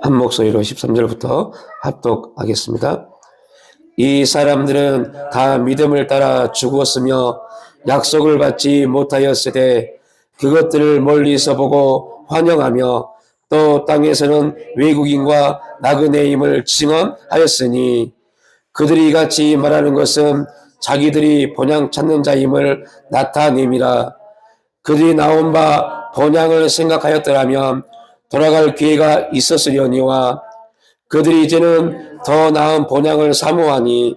한 목소리로 13절부터 합독하겠습니다. 이 사람들은 다 믿음을 따라 죽었으며 약속을 받지 못하였으되 그것들을 멀리서 보고 환영하며 또 땅에서는 외국인과 나그네임을 증언하였으니 그들이 이같이 말하는 것은 자기들이 본향 찾는 자임을 나타냄이라. 그들이 나온 바 본향을 생각하였더라면 돌아갈 기회가 있었으려니와 그들이 이제는 더 나은 본향을 사모하니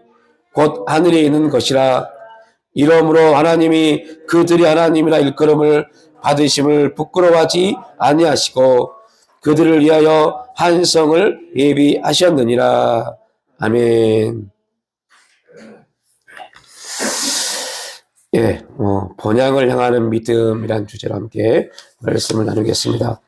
곧 하늘에 있는 것이라. 이러므로 하나님이 그들이 하나님이라 일컬음을 받으심을 부끄러워하지 아니하시고 그들을 위하여 한 성을 예비하셨느니라. 아멘. 예, 본향을 향하는 믿음이란 주제로 함께 말씀을 나누겠습니다.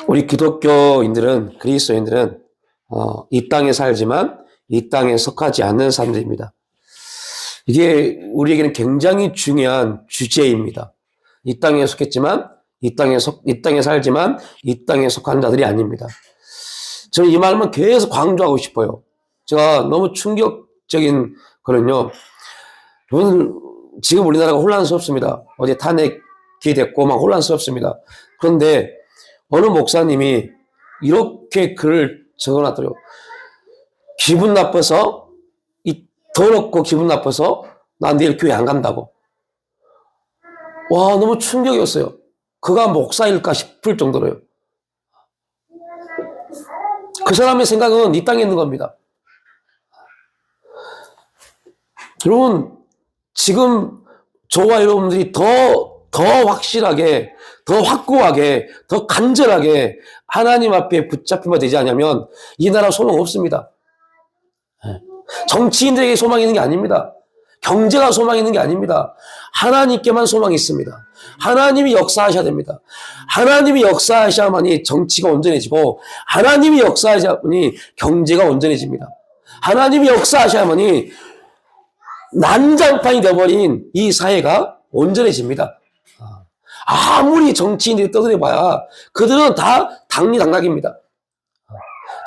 우리 기독교인들은, 그리스도인들은 이 땅에 살지만 이 땅에 속하지 않는 사람들입니다. 이게 우리에게는 굉장히 중요한 주제입니다. 이 땅에 속했지만 이 땅에 살지만 이 땅에 속한 자들이 아닙니다. 저는 이 말만 계속 강조하고 싶어요. 제가 너무 충격적인 거는요. 지금 우리나라가 혼란스럽습니다. 어제 탄핵이 됐고 막 혼란스럽습니다. 그런데 어느 목사님이 이렇게 글을 적어놨더래요. 기분 나빠서, 더럽고 기분 나빠서 난 내일 교회 안 간다고. 와, 너무 충격이었어요. 그가 목사일까 싶을 정도로요. 그 사람의 생각은 이 땅에 있는 겁니다. 여러분, 지금 저와 여러분들이 더 확실하게, 더 확고하게, 더 간절하게 하나님 앞에 붙잡히면 되지 않냐면 이 나라 소망 없습니다. 정치인들에게 소망이 있는 게 아닙니다. 경제가 소망이 있는 게 아닙니다. 하나님께만 소망이 있습니다. 하나님이 역사하셔야 됩니다. 하나님이 역사하셔야만이 정치가 온전해지고 하나님이 역사하셔야만이 경제가 온전해집니다. 하나님이 역사하셔야만이 난장판이 되어버린 이 사회가 온전해집니다. 아무리 정치인들이 떠들어봐야 그들은 다 당리당락입니다.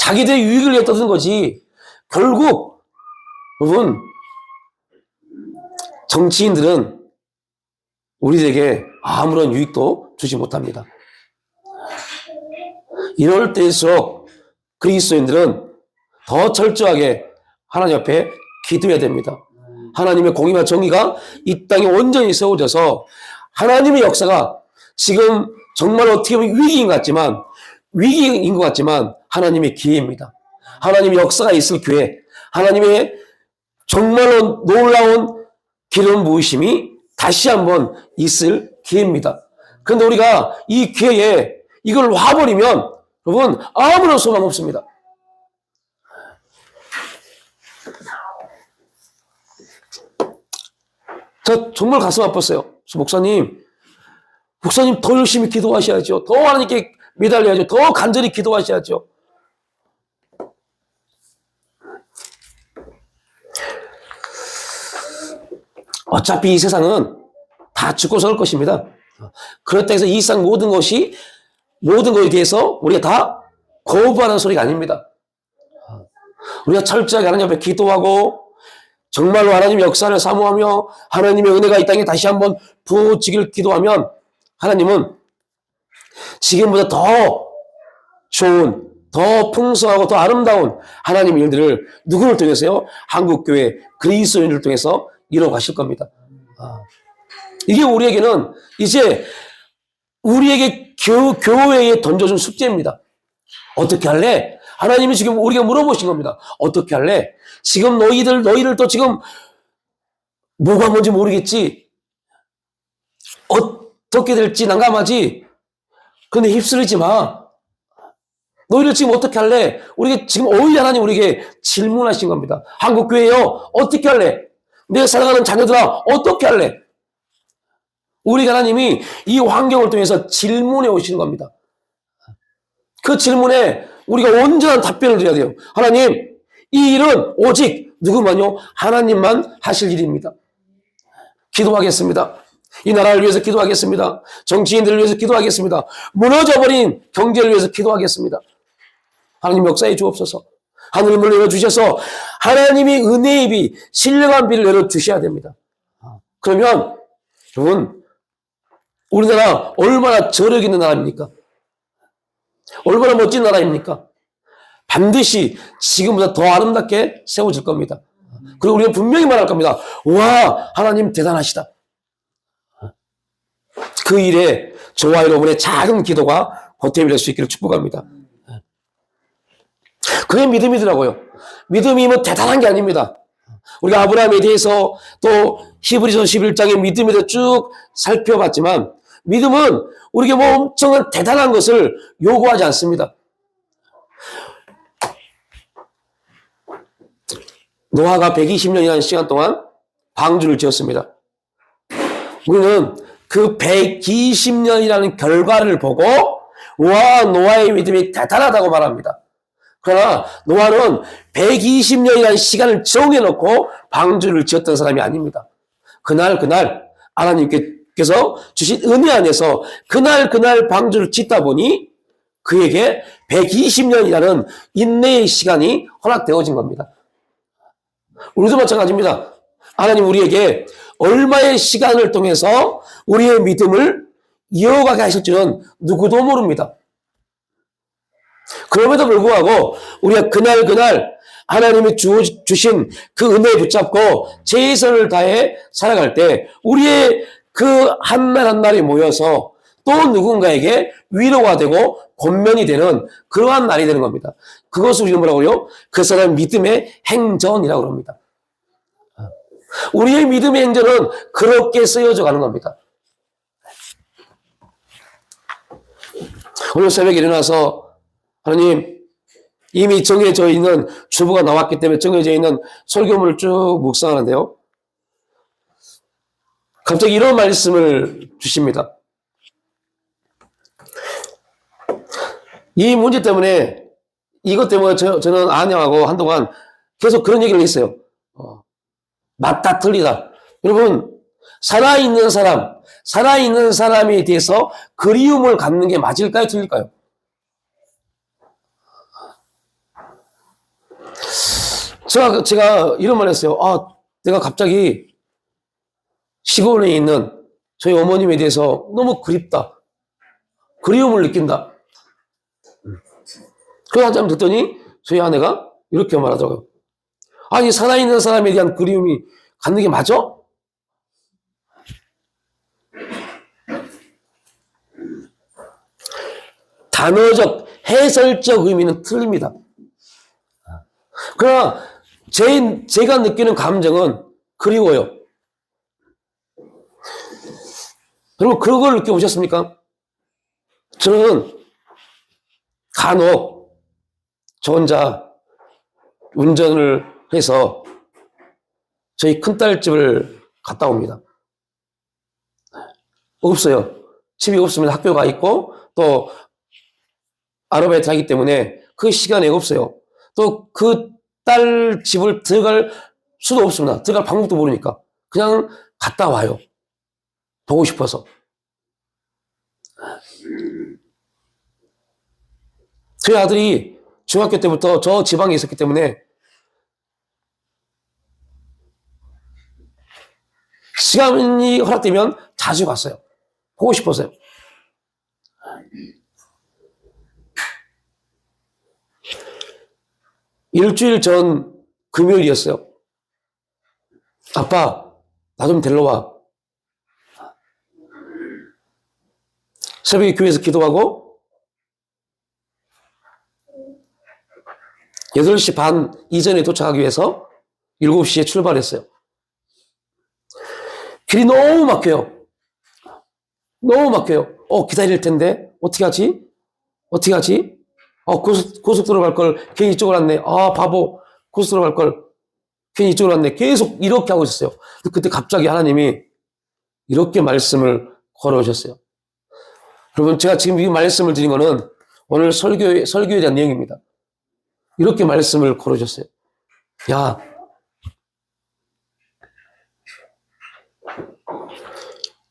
자기들의 유익을 위해 떠드는 거지. 결국 여러분, 정치인들은 우리에게 아무런 유익도 주지 못합니다. 이럴 때일수록 그리스도인들은 더 철저하게 하나님 앞에 기도해야 됩니다. 하나님의 공의와 정의가 이 땅에 온전히 세워져서 하나님의 역사가 지금 정말 어떻게 보면 위기인 것 같지만 하나님의 기회입니다. 하나님의 역사가 있을 기회, 하나님의 정말로 놀라운 기름 부으심이 다시 한번 있을 기회입니다. 그런데 우리가 이 기회에 이걸 와버리면 여러분 아무런 소망 없습니다. 저 정말 가슴 아팠어요. 목사님 더 열심히 기도하셔야죠. 더 하나님께 매달려야죠. 더 간절히 기도하셔야죠. 어차피 이 세상은 다 죽고 살 것입니다. 그렇다고 해서 이 세상 모든 것에 대해서 우리가 다 거부하는 소리가 아닙니다. 우리가 철저하게 하나님 앞에 기도하고 정말로 하나님의 역사를 사모하며 하나님의 은혜가 이 땅에 다시 한번 부어지길 기도하면 하나님은 지금보다 더 좋은, 더 풍성하고 더 아름다운 하나님의 일들을 누구를 통해서요? 한국교회 그리스도인을 통해서 이뤄가실 겁니다. 이게 우리에게는 이제 우리에게 교회에 던져준 숙제입니다. 어떻게 할래? 하나님이 지금 우리가 물어보신 겁니다. 어떻게 할래? 지금 너희를 또 지금 뭐가 뭔지 모르겠지. 어떻게 될지 난감하지. 근데 휩쓸리지 마. 너희를 지금 어떻게 할래? 우리가 지금 오히려 하나님 우리에게 질문하신 겁니다. 한국교회요, 어떻게 할래? 내 사랑하는 자녀들아, 어떻게 할래? 우리 하나님이 이 환경을 통해서 질문해 오시는 겁니다. 그 질문에 우리가 온전한 답변을 드려야 돼요. 하나님, 이 일은 오직 누구만요? 하나님만 하실 일입니다. 기도하겠습니다. 이 나라를 위해서 기도하겠습니다. 정치인들을 위해서 기도하겠습니다. 무너져버린 경제를 위해서 기도하겠습니다. 하나님 역사해 주옵소서. 하늘문을 열어주셔서 하나님이 은혜의 비, 신령한 비를 열어주셔야 됩니다. 그러면 여러분, 우리나라 얼마나 저력 있는 나라입니까? 얼마나 멋진 나라입니까? 반드시 지금보다 더 아름답게 세워질 겁니다. 그리고 우리가 분명히 말할 겁니다. 와, 하나님 대단하시다. 그 일에 저와 여러분의 작은 기도가 보탬이 될 수 있기를 축복합니다. 그게 믿음이더라고요. 믿음이 뭐 대단한 게 아닙니다. 우리가 아브라함에 대해서 또 히브리서 11장의 믿음에 대해서 쭉 살펴봤지만 믿음은 우리에게 뭐 엄청난 대단한 것을 요구하지 않습니다. 노아가 120년이라는 시간 동안 방주를 지었습니다. 우리는 그 120년이라는 결과를 보고 와, 노아의 믿음이 대단하다고 말합니다. 그러나 노아는 120년이라는 시간을 정해놓고 방주를 지었던 사람이 아닙니다. 그날 하나님께서 주신 은혜 안에서 그날 방주를 짓다 보니 그에게 120년이라는 인내의 시간이 허락되어진 겁니다. 우리도 마찬가지입니다. 하나님 우리에게 얼마의 시간을 통해서 우리의 믿음을 이어가게 하실지는 누구도 모릅니다. 그럼에도 불구하고 우리가 그날 하나님이 주신 그 은혜에 붙잡고 최선을 다해 살아갈 때 우리의 그 한 날 한 날이 모여서 또 누군가에게 위로가 되고 권면이 되는 그러한 날이 되는 겁니다. 그것을 우리는 뭐라고요? 그 사람 믿음의 행전이라고 합니다. 우리의 믿음의 행전은 그렇게 쓰여져 가는 겁니다. 오늘 새벽에 일어나서 하나님 이미 정해져 있는 주보가 나왔기 때문에 정해져 있는 설교문을 쭉 묵상하는데요. 갑자기 이런 말씀을 주십니다. 이 문제 때문에 이것 때문에 저는 아내하고 한동안 계속 그런 얘기를 했어요. 맞다 틀리다. 여러분 살아있는 사람에 대해서 그리움을 갖는 게 맞을까요 틀릴까요? 제가 이런 말 했어요. 내가 갑자기 시골에 있는 저희 어머님에 대해서 너무 그립다. 그리움을 느낀다. 그래서 한참 듣더니 저희 아내가 이렇게 말하더라고요. 아니, 살아있는 사람에 대한 그리움이 갖는 게 맞아? 단어적, 해설적 의미는 틀립니다. 그러나 제가 느끼는 감정은 그리워요. 여러분 그걸 느껴보셨습니까? 저는 간혹 저 혼자 운전을 해서 저희 큰딸 집을 갔다 옵니다. 없어요. 집이 없으면 학교가 있고 또 아르바이트 하기 때문에 그 시간에 없어요. 또 그 딸 집을 들어갈 수도 없습니다. 들어갈 방법도 모르니까. 그냥 갔다 와요. 보고 싶어서. 저희 아들이 중학교 때부터 저 지방에 있었기 때문에 시간이 허락되면 자주 갔어요. 보고 싶어서요. 일주일 전 금요일이었어요. 아빠, 나 좀 데리러 와. 새벽에 교회에서 기도하고 8시 반 이전에 도착하기 위해서 7시에 출발했어요. 길이 너무 막혀요. 너무 막혀요. 기다릴 텐데 어떻게 하지? 고속도로 갈 걸 괜히 이쪽으로 왔네. 바보. 고속도로 갈 걸 괜히 이쪽으로 왔네. 계속 이렇게 하고 있었어요. 그때 갑자기 하나님이 이렇게 말씀을 걸어오셨어요. 여러분, 제가 지금 이 말씀을 드린 거는 오늘 설교에 대한 내용입니다. 이렇게 말씀을 걸어오셨어요. 야,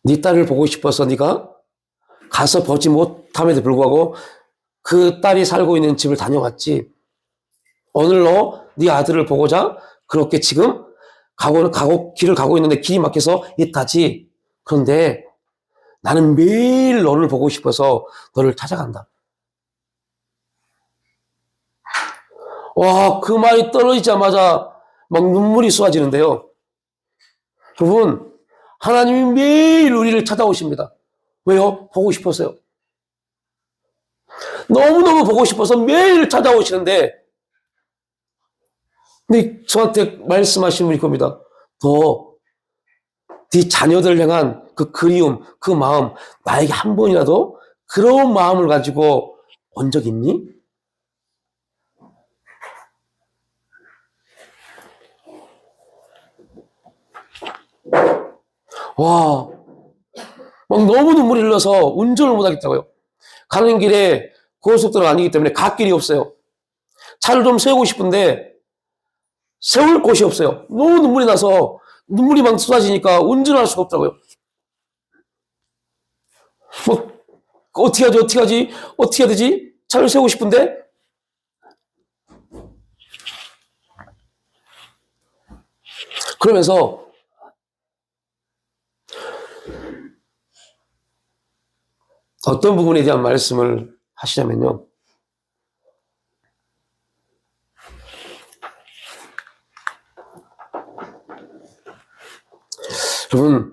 네 딸을 보고 싶어서 네가 가서 보지 못함에도 불구하고 그 딸이 살고 있는 집을 다녀왔지. 오늘 너 네 아들을 보고자 그렇게 지금 길을 가고 있는데 길이 막혀서 있다지. 그런데 나는 매일 너를 보고 싶어서 너를 찾아간다. 와, 그 말이 떨어지자마자 막 눈물이 쏟아지는데요. 여러분, 하나님이 매일 우리를 찾아오십니다. 왜요? 보고 싶어서요. 너무너무 보고 싶어서 매일 찾아오시는데, 근데 저한테 말씀하신 분이 겁니다. 너, 네 자녀들 향한 그 그리움, 그 마음, 나에게 한 번이라도 그런 마음을 가지고 온 적 있니? 와, 막 너무 눈물이 흘러서 운전을 못 하겠다고요. 가는 길에 고속도로가 아니기 때문에 갓길이 없어요. 차를 좀 세우고 싶은데 세울 곳이 없어요. 너무 눈물이 나서 눈물이 막 쏟아지니까 운전을 할 수가 없더라고요. 뭐 어떻게 하지? 어떻게 하지? 어떻게 해야 되지? 차를 세우고 싶은데 그러면서 어떤 부분에 대한 말씀을 하시냐면요. 여러분,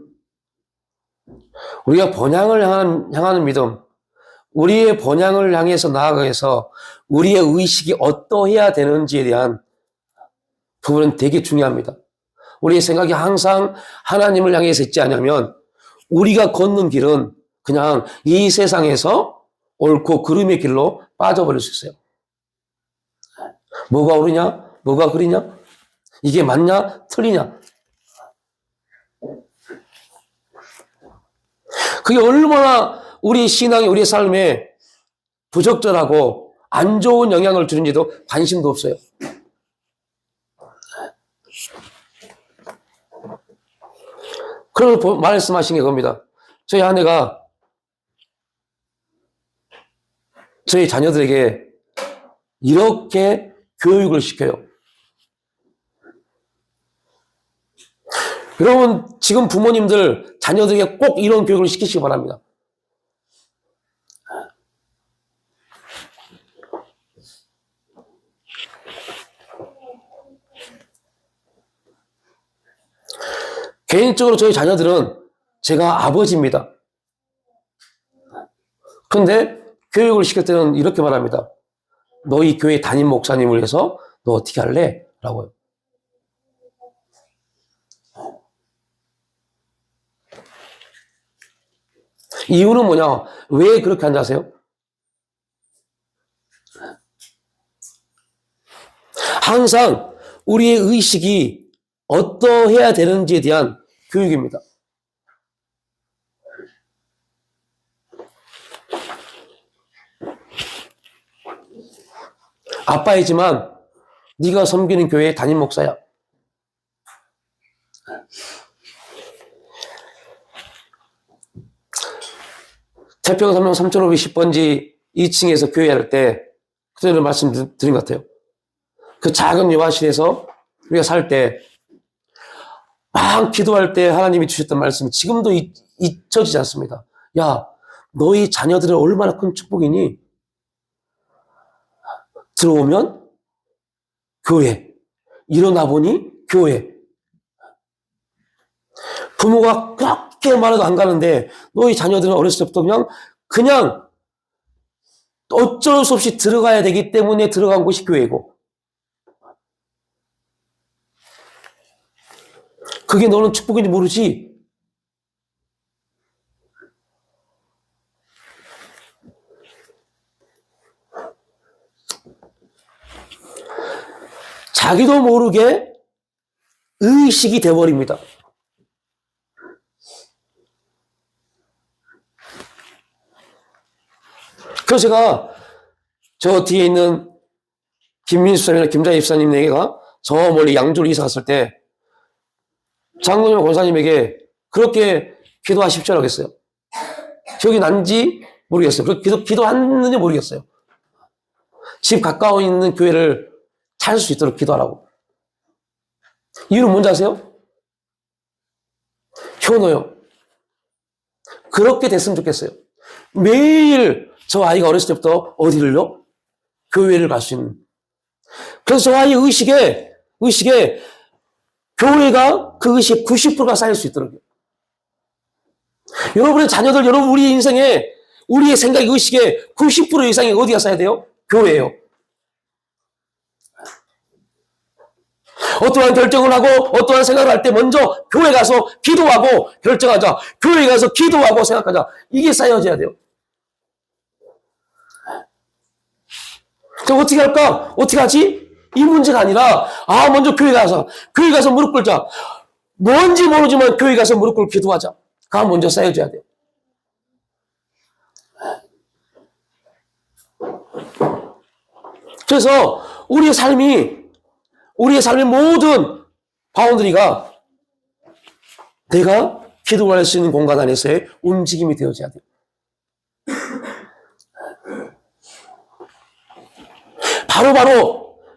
우리가 번향을 향하는 믿음, 우리의 번향을 향해서 나아가기 위해서 우리의 의식이 어떠해야 되는지에 대한 부분은 되게 중요합니다. 우리의 생각이 항상 하나님을 향해서 있지 않으면 우리가 걷는 길은 그냥 이 세상에서 옳고 그름의 길로 빠져버릴 수 있어요. 뭐가 옳으냐? 뭐가 그리냐? 이게 맞냐? 틀리냐? 그게 얼마나 우리 신앙이 우리의 삶에 부적절하고 안 좋은 영향을 주는지도 관심도 없어요. 그걸 말씀하신 게 겁니다. 저희 아내가 저희 자녀들에게 이렇게 교육을 시켜요. 여러분, 지금 부모님들 자녀들에게 꼭 이런 교육을 시키시기 바랍니다. 개인적으로 저희 자녀들은 제가 아버지입니다. 그런데 교육을 시킬 때는 이렇게 말합니다. 너희 교회 담임 목사님을 위해서 너 어떻게 할래? 라고요. 이유는 뭐냐? 왜 그렇게 한지 아세요? 항상 우리의 의식이 어떠해야 되는지에 대한 교육입니다. 아빠이지만 네가 섬기는 교회의 담임 목사야. 태평 3명 3510번지 2층에서 교회할 때 그때는 말씀드린 것 같아요. 그 작은 요한실에서 우리가 살 때 막 기도할 때 하나님이 주셨던 말씀이 지금도 잊혀지지 않습니다. 야, 너희 자녀들은 얼마나 큰 축복이니? 들어오면 교회, 일어나 보니 교회. 부모가 그렇게 말해도 안 가는데 너희 자녀들은 어렸을 때부터 그냥 어쩔 수 없이 들어가야 되기 때문에 들어간 곳이 교회고, 그게 너는 축복인지 모르지? 자기도 모르게 의식이 돼버립니다. 그래서 제가 저 뒤에 있는 김민수 사님이나 김자 입사님에게가 저 멀리 양주로 이사 갔을 때 장로님 권사님에게 그렇게 기도하십시오라고 했어요. 기억이 난지 모르겠어요. 기도했는지 모르겠어요. 집 가까워 있는 교회를 찾을 수 있도록 기도하라고. 이유는 뭔지 아세요? 효노요. 그렇게 됐으면 좋겠어요. 매일 저 아이가 어렸을 때부터 어디를요? 교회를 갈 수 있는. 그래서 저 아이의 의식에 교회가 그 의식 90%가 쌓일 수 있도록요. 여러분의 자녀들, 여러분 우리의 인생에 우리의 생각, 의식에 90% 이상이 어디가 쌓여야 돼요? 교회예요. 어떠한 결정을 하고 어떠한 생각을 할 때 먼저 교회 가서 기도하고 결정하자. 교회 가서 기도하고 생각하자. 이게 쌓여져야 돼요. 그럼 어떻게 할까? 어떻게 하지? 이 문제가 아니라 먼저 교회 가서 무릎 꿇자. 뭔지 모르지만 교회 가서 무릎 꿇고 기도하자. 그가 먼저 쌓여져야 돼요. 그래서 우리의 삶의 모든 바운더리가 내가 기도할 수 있는 공간 안에서의 움직임이 되어져야 돼요.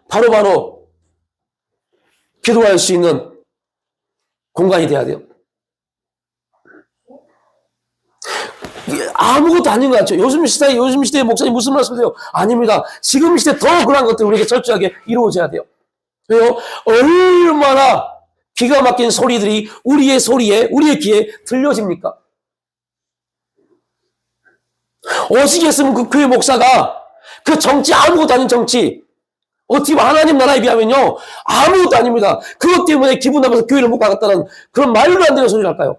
바로 기도할 수 있는 공간이 돼야 돼요. 아무것도 아닌 것 같죠. 요즘 시대에 목사님 무슨 말씀이세요? 아닙니다. 지금 시대 더 그런 것들 우리에게 철저하게 이루어져야 돼요. 왜요? 얼마나 기가 막힌 소리들이 우리의 귀에 들려집니까? 오시겠으면 그 교회 목사가 그 정치 아무것도 아닌 정치 어떻게 보면 하나님 나라에 비하면요 아무것도 아닙니다. 그것 때문에 기분 나빠서 교회를 못 가겠다는 그런 말도 안 되는 소리를 할까요?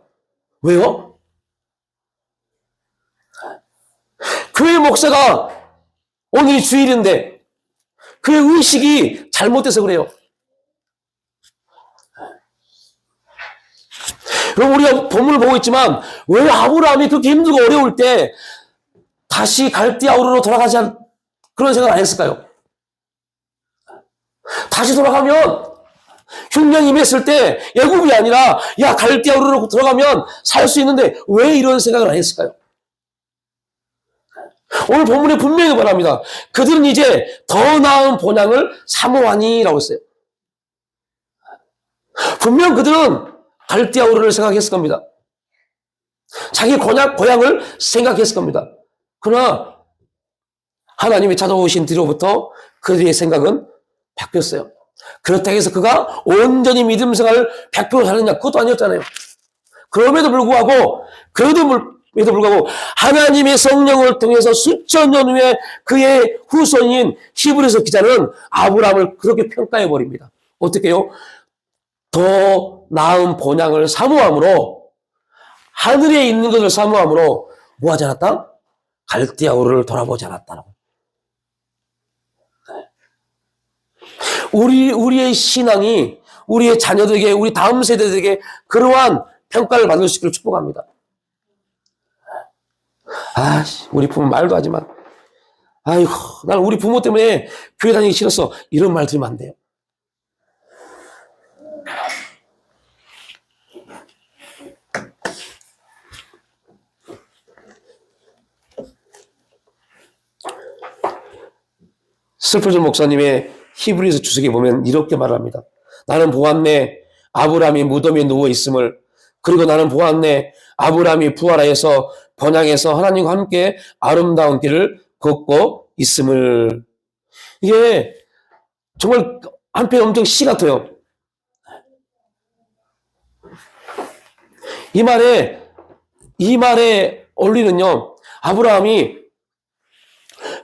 왜요? 교회 목사가 오늘이 주일인데 그의 의식이 잘못돼서 그래요. 여러분 우리가 본문을 보고 있지만 왜 아브라함이 그렇게 힘들고 어려울 때 다시 갈대아 우르로 돌아가지 그런 생각을 안 했을까요? 다시 돌아가면 흉년이 임했을 때 애굽이 아니라 갈대아 우르로 들어가면 살 수 있는데 왜 이런 생각을 안 했을까요? 오늘 본문에 분명히 말합니다. 그들은 이제 더 나은 본향을 사모하니라고 했어요. 분명 그들은 갈대아 우르를 생각했을 겁니다. 자기 고향을 생각했을 겁니다. 그러나 하나님이 찾아오신 뒤로부터 그들의 생각은 바뀌었어요. 그렇다고 해서 그가 온전히 믿음 생활을 100% 하느냐 그것도 아니었잖아요. 그럼에도 불구하고 하나님의 성령을 통해서 수천 년 후에 그의 후손인 히브리서 기자는 아브라함을 그렇게 평가해 버립니다. 어떻게 해요? 더 나은 본향을 사모함으로 하늘에 있는 것을 사모함으로 뭐 하지 않았다? 갈대아 우르를 돌아보지 않았다라고. 우리의 신앙이 우리의 자녀들에게 우리 다음 세대들에게 그러한 평가를 받을 수 있기를 축복합니다. 우리 부모 말도 하지만 아이고 난 우리 부모 때문에 교회 다니기 싫었어 이런 말 들으면 안 돼요. 스펄전 목사님의 히브리서 주석에 보면 이렇게 말합니다. 나는 보았네 아브라함이 무덤에 누워 있음을 그리고 나는 보았네 아브라함이 부활하여서 번향에서 하나님과 함께 아름다운 길을 걷고 있음을. 이게 정말 한편 엄청 시 같아요. 이 말의 원리는요 아브라함이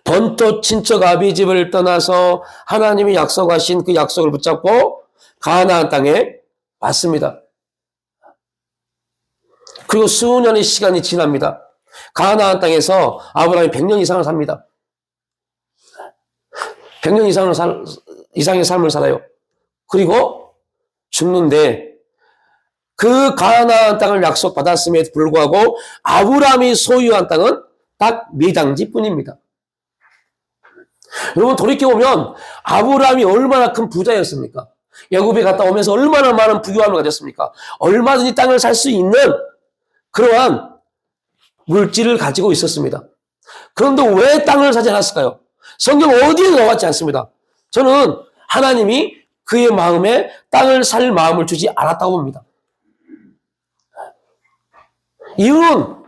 번토 친척 아비 집을 떠나서 하나님이 약속하신 그 약속을 붙잡고 가나안 땅에 왔습니다. 그리고 수년의 시간이 지납니다. 가나안 땅에서 아브라함이 100년 이상을 삽니다. 100년 이상의 삶을 살아요. 그리고 죽는데 그 가나안 땅을 약속받았음에도 불구하고 아브라함이 소유한 땅은 딱 4장지뿐입니다. 여러분 돌이켜보면 아브라함이 얼마나 큰 부자였습니까? 애굽에 갔다 오면서 얼마나 많은 부유함을 가졌습니까? 얼마든지 땅을 살 수 있는 그러한 물질을 가지고 있었습니다. 그런데 왜 땅을 사지 않았을까요? 성경 어디에 나왔지 않습니다. 저는 하나님이 그의 마음에 땅을 살 마음을 주지 않았다고 봅니다. 이유는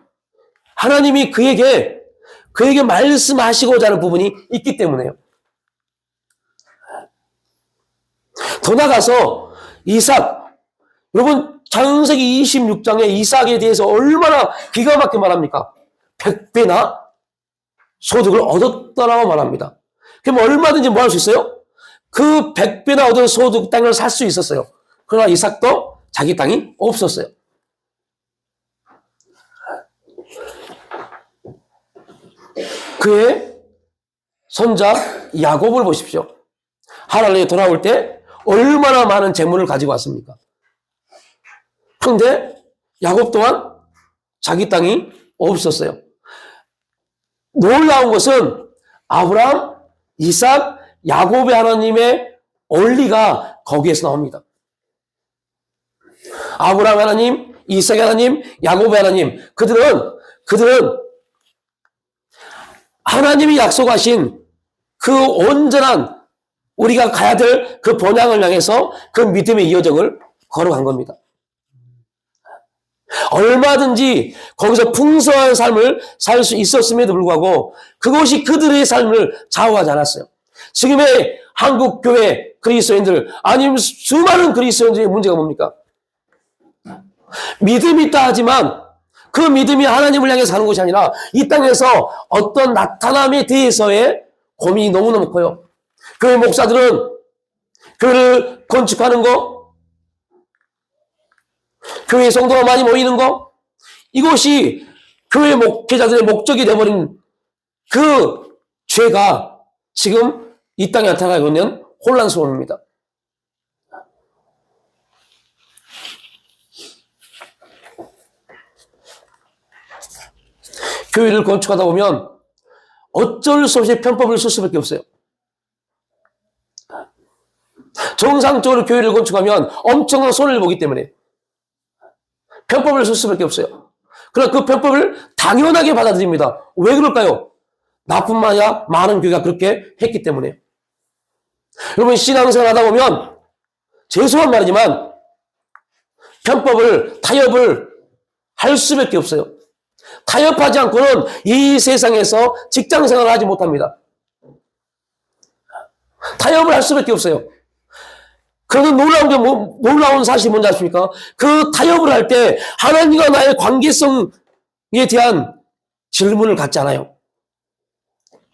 하나님이 그에게 말씀하시고자 하는 부분이 있기 때문에요. 더 나가서 이삭, 여러분 창세기 26장에 이삭에 대해서 얼마나 기가 막히게 말합니까? 100배나 소득을 얻었다라고 말합니다. 그럼 얼마든지 뭐 할 수 있어요? 그 100배나 얻은 소득 땅을 살 수 있었어요. 그러나 이삭도 자기 땅이 없었어요. 그의 손자 야곱을 보십시오. 하란에 돌아올 때 얼마나 많은 재물을 가지고 왔습니까? 그런데 야곱 또한 자기 땅이 없었어요. 놀라운 것은 아브라함, 이삭, 야곱의 하나님의 원리가 거기에서 나옵니다. 아브라함 하나님, 이삭의 하나님, 야곱의 하나님, 그들은 하나님이 약속하신 그 온전한 우리가 가야 될 그 본향을 향해서 그 믿음의 여정을 걸어간 겁니다. 얼마든지 거기서 풍성한 삶을 살 수 있었음에도 불구하고 그것이 그들의 삶을 좌우하지 않았어요. 지금의 한국 교회 그리스도인들 아니면 수많은 그리스도인들의 문제가 뭡니까? 믿음이 있다 하지만 그 믿음이 하나님을 향해 사는 것이 아니라 이 땅에서 어떤 나타남에 대해서의 고민이 너무너무 커요. 교회 목사들은 교회를 건축하는 거, 교회 성도가 많이 모이는 거, 이것이 교회 목회자들의 목적이 되어버린 그 죄가 지금 이 땅에 나타나고 있는 혼란스러움입니다. 교회를 건축하다 보면 어쩔 수 없이 편법을 쓸 수밖에 없어요. 정상적으로 교회를 건축하면 엄청난 손해를 보기 때문에 편법을 쓸 수밖에 없어요. 그러나 그 편법을 당연하게 받아들입니다. 왜 그럴까요? 나뿐만 아니라 많은 교회가 그렇게 했기 때문에. 여러분 신앙생활 하다 보면 죄송한 말이지만 편법을, 타협을 할 수밖에 없어요. 타협하지 않고는 이 세상에서 직장생활을 하지 못합니다. 타협을 할 수밖에 없어요. 그런데 놀라운 사실이 뭔지 아십니까? 그 타협을 할 때 하나님과 나의 관계성에 대한 질문을 갖지 않아요.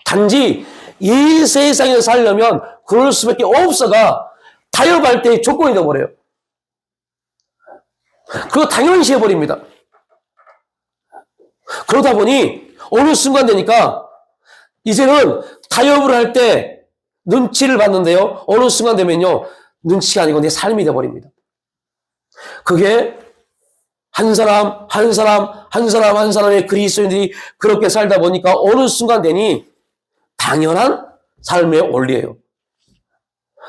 단지 이 세상에 살려면 그럴 수밖에 없어가 타협할 때의 조건이 되어버려요. 그거 당연시 해버립니다. 그러다 보니 어느 순간 되니까 이제는 타협을 할 때 눈치를 봤는데요. 어느 순간 되면요. 눈치가 아니고 내 삶이 되어버립니다. 그게 한 사람의 그리스도인들이 그렇게 살다 보니까 어느 순간 되니 당연한 삶의 원리예요.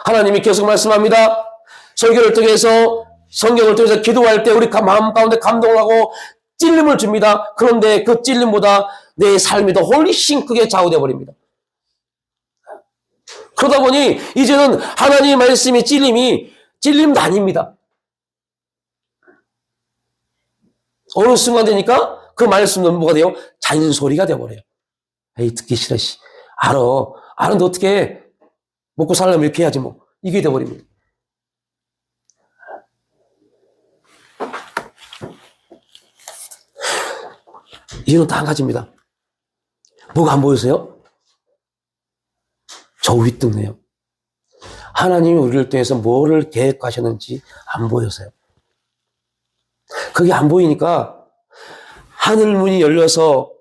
하나님이 계속 말씀합니다. 설교를 통해서 성경을 통해서 기도할 때 우리 마음 가운데 감동을 하고 찔림을 줍니다. 그런데 그 찔림보다 내 삶이 더 훨씬 크게 좌우되어 버립니다. 그러다 보니 이제는 하나님의 말씀의 찔림도 아닙니다. 어느 순간 되니까 그 말씀은 뭐가 돼요? 잔소리가 되어버려요. 에이 듣기 싫어. 알았는데 어떻게 먹고 살려면 이렇게 해야지 뭐. 이게 되어버립니다. 이유는 다 한 가지입니다. 뭐가 안 보이세요? 저 윗등네요. 하나님이 우리를 통해서 뭐를 계획하셨는지 안 보여서요. 그게 안 보이니까 하늘문이 열려서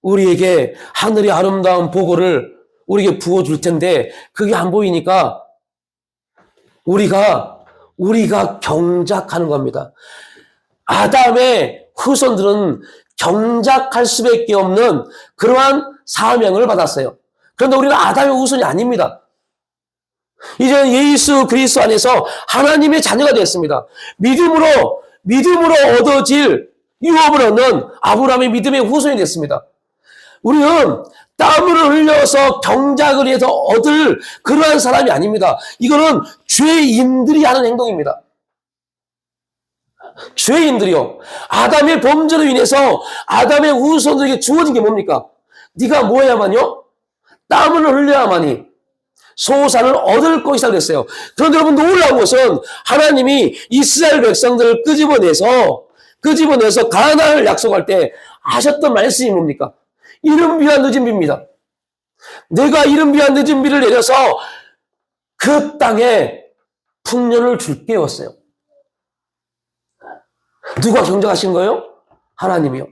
우리에게 하늘의 아름다운 보고를 우리에게 부어줄 텐데 그게 안 보이니까 우리가 경작하는 겁니다. 아담의 후손들은 경작할 수밖에 없는 그러한 사명을 받았어요. 그런데 우리는 아담의 후손이 아닙니다. 이제는 예수 그리스도 안에서 하나님의 자녀가 되었습니다. 믿음으로 얻어질 유업을 얻는 아브라함의 믿음의 후손이 됐습니다. 우리는 땀을 흘려서 경작을 해서 얻을 그러한 사람이 아닙니다. 이거는 죄인들이 하는 행동입니다. 죄인들이요. 아담의 범죄로 인해서 아담의 후손들에게 주어진 게 뭡니까? 네가 뭐 해야만요? 땀을 흘려야만이 소산을 얻을 것이다 그랬어요. 그런데 여러분 놀라운 것은 하나님이 이스라엘 백성들을 끄집어내서 가나안을 약속할 때 하셨던 말씀이 뭡니까? 이른 비와 늦은 비입니다. 내가 이른 비와 늦은 비를 내려서 그 땅에 풍년을 줄게 였어요. 누가 경작하신 거예요? 하나님이요.